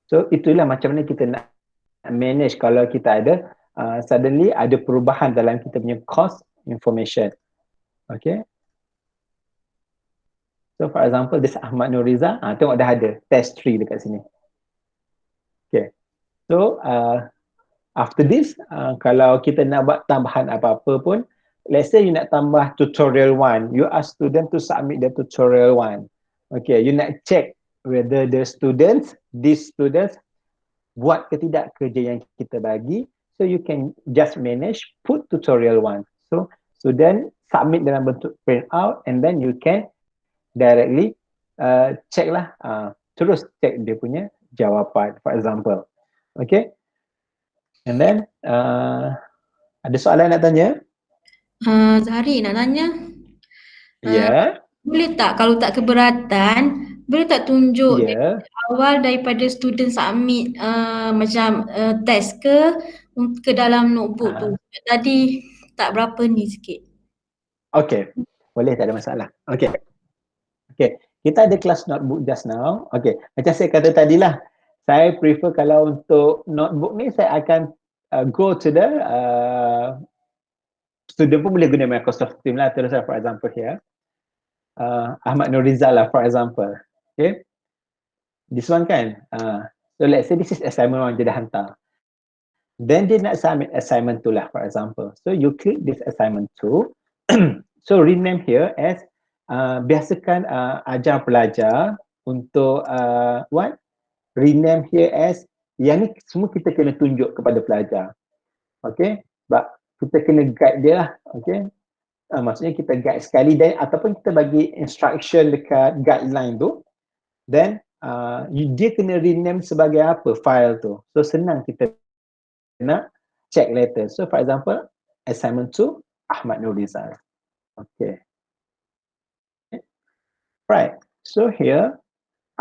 So itulah macam mana kita nak manage kalau kita ada suddenly ada perubahan dalam kita punya course information. Okay. So for example, this Ahmad Nuriza, tengok dah ada test tree dekat sini. Okay. So after this, kalau kita nak buat tambahan apa-apa pun, let's say you nak tambah tutorial 1, you ask student to submit the tutorial 1. Okay, you nak check whether these students buat ke tidak kerja yang kita bagi. So you can just manage put tutorial 1. So student submit dalam bentuk print out and then you can directly check lah, terus check dia punya jawapan, for example. Okay. And then ada soalan nak tanya? Zahari nak tanya. Ya. Boleh tak kalau tak keberatan, boleh tak tunjuk Ya. awal daripada student submit macam test ke dalam notebook tu. Tadi tak berapa ni sikit. Okay. Boleh, tak ada masalah. Okay. Okay. Kita ada kelas notebook just now. Okay. Macam saya kata tadilah, saya prefer kalau untuk notebook ni saya akan go to the student pun boleh guna Microsoft Team lah. Terus for example here. Ahmad Nuriza lah for example. Okay. This one kan. So let's say this is assignment 1, dia dah hantar. Then dia nak submit assignment 2 lah for example. So you click this assignment 2. So rename here as biasakan ajar pelajar untuk what? Rename here as, yang ni semua kita kena tunjuk kepada pelajar. Okay. Sebab kita kena guide dia lah. Okay. Maksudnya kita guide sekali dan ataupun kita bagi instruction dekat guideline tu, then dia kena rename sebagai apa file tu. So senang kita nak check later. So for example, assignment 2 Ahmad Nuriza. Okay. Right. So here,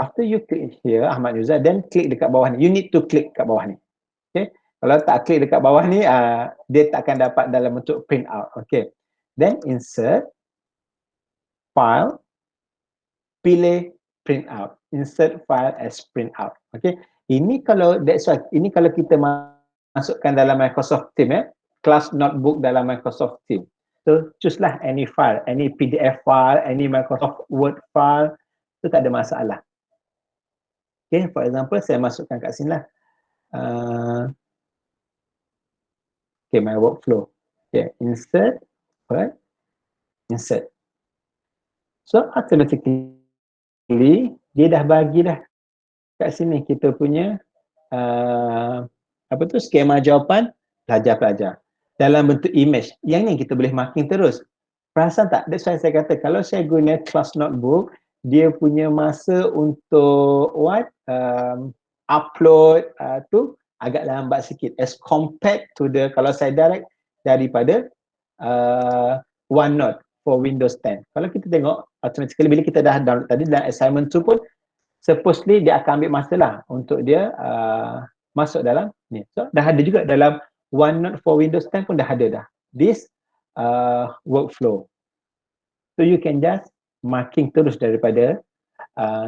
after you click here Ahmad Nuriza, then click dekat bawah ni. You need to click dekat bawah ni. Okay. Kalau tak klik dekat bawah ni, dia tak akan dapat dalam bentuk print out. Okay. Then insert, file, pilih print out. Insert file as print out. Okay. Ini kalau, that's why, ini kalau kita masukkan dalam Microsoft Team, class notebook dalam Microsoft Team. So choose lah any file, any PDF file, any Microsoft Word file, itu tak ada masalah. Okay, for example, saya masukkan kat sini lah. Okay, my workflow. Okay, insert, right? Insert. So automatically dia dah bagi dah kat sini kita punya apa tu, skema jawapan pelajar-pelajar dalam bentuk image. Yang ni kita boleh marking terus. Perasan tak? That's why saya kata kalau saya guna class notebook, dia punya masa untuk upload tu agak lambat sikit as compared to the, kalau saya direct daripada OneNote for Windows 10. Kalau kita tengok automatically bila kita dah download tadi dalam assignment tu pun supposedly dia akan ambil masa lah untuk dia masuk dalam ni. So dah ada juga dalam OneNote for Windows 10 pun dah ada dah this workflow. So you can just marking terus daripada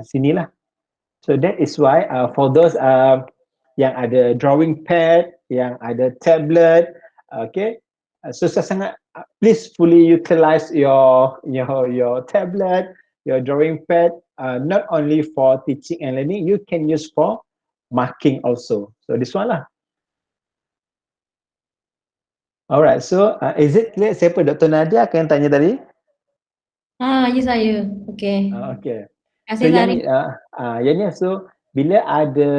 sinilah. So that is why for those yang ada drawing pad, yang ada tablet, okay, susah sangat, please fully utilize your tablet, your drawing pad, not only for teaching and learning, you can use for marking also. So this one lah. Alright, so is it clear? Siapa Dr. Nadia akan tanya tadi? Ya saya. Okay. Okay. Terima So kasih Zahari. yang ni, so bila ada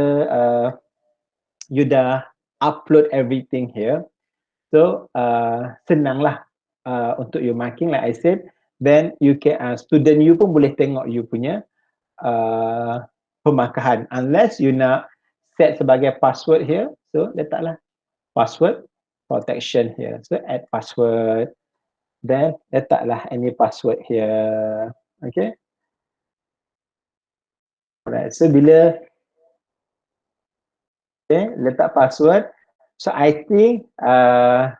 you dah upload everything here, So senanglah untuk you marking like I said. Then you can student you pun boleh tengok you punya pemakahan, unless you nak set sebagai password here. So letaklah password protection here. So add password, then letaklah any password here. Okay. Alright. So bila letak password, so I think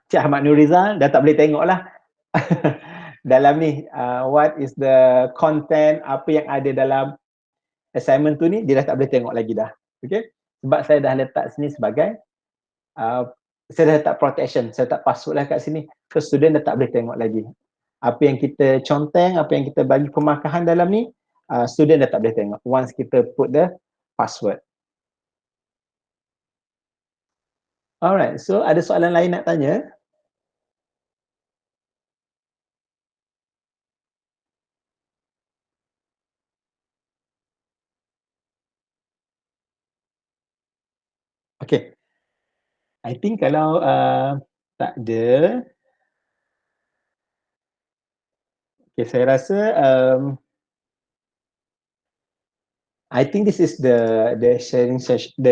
Cik Ahmad Nurizal dah tak boleh tengok lah dalam ni what is the content, apa yang ada dalam assignment tu ni, dia dah tak boleh tengok lagi dah. Okay. Sebab saya dah letak sini sebagai saya dah letak protection, saya letak password lah kat sini, so student dah tak boleh tengok lagi apa yang kita conteng, apa yang kita bagi pemakahan dalam ni, student dah tak boleh tengok once kita put the password. Alright, so ada soalan lain nak tanya? Okay, I think kalau tak ada, okay, saya rasa I think this is the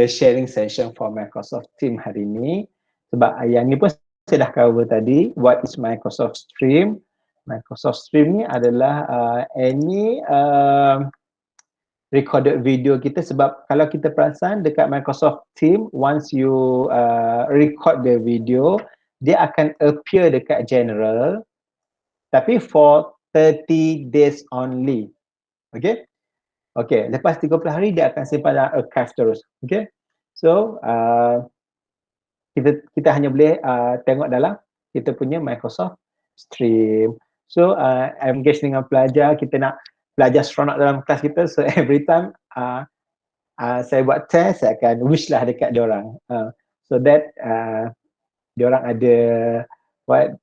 sharing session for Microsoft Team hari ni. Sebab yang ni pun saya dah cover tadi, what is Microsoft Stream. Microsoft Stream ni adalah any recorded video kita, sebab kalau kita perasan dekat Microsoft Team, once you record the video, dia akan appear dekat general, tapi for 30 days only. Okay. Okay, lepas 30 hari dia akan simpan dalam archive terus. Okay. So kita hanya boleh tengok dalam kita punya Microsoft Stream. So engage dengan pelajar, kita nak pelajar seronok dalam kelas kita, so every time saya buat test, saya akan wish lah dekat diorang, so that diorang ada what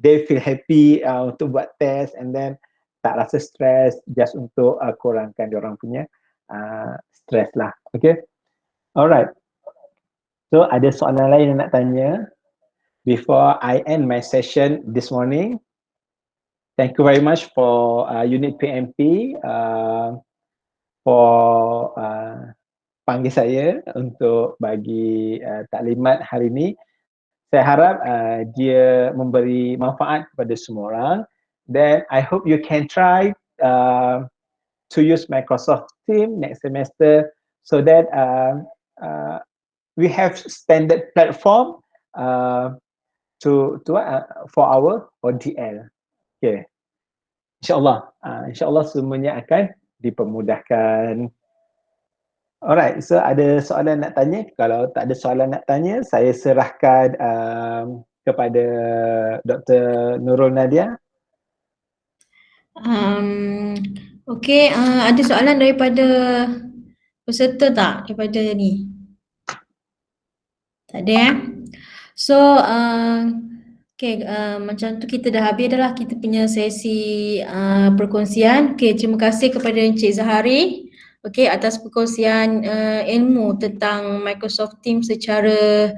they feel happy untuk buat test, and then tak rasa stress, just untuk kurangkan diorang punya stress lah. Okay. Alright. So ada soalan lain yang nak tanya before I end my session this morning? Thank you very much for unit PMP for panggil saya untuk bagi taklimat hari ini. Saya harap dia memberi manfaat kepada semua orang. Then I hope you can try to use Microsoft Teams next semester, so that we have standard platform for our ODL. Okay. InsyaAllah semuanya akan dipermudahkan. Alright, so ada soalan nak tanya? Kalau tak ada soalan nak tanya, saya serahkan kepada Dr. Nurul Nadia. Okay, ada soalan daripada peserta tak? Daripada ni? Tak ada So, okay, macam tu kita dah habis dah lah kita punya sesi perkongsian. Okay, terima kasih kepada Encik Zahari atas perkongsian ilmu tentang Microsoft Teams secara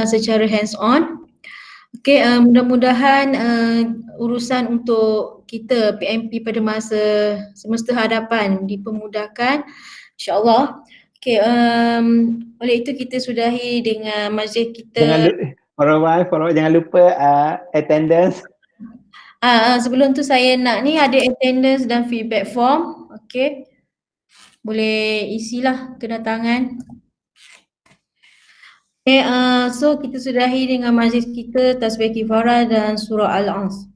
secara hands on. Mudah-mudahan urusan untuk kita PMP pada masa semester hadapan dipermudahkan, insyaAllah. Oleh itu kita sudahi dengan majlis kita. Jangan lupa attendance. Sebelum tu saya nak ni ada attendance dan feedback form. Okay, boleh isilah kedatangan. Okay, so kita sudahi dengan majlis kita tasbih kifarah dan surah Al-Ans.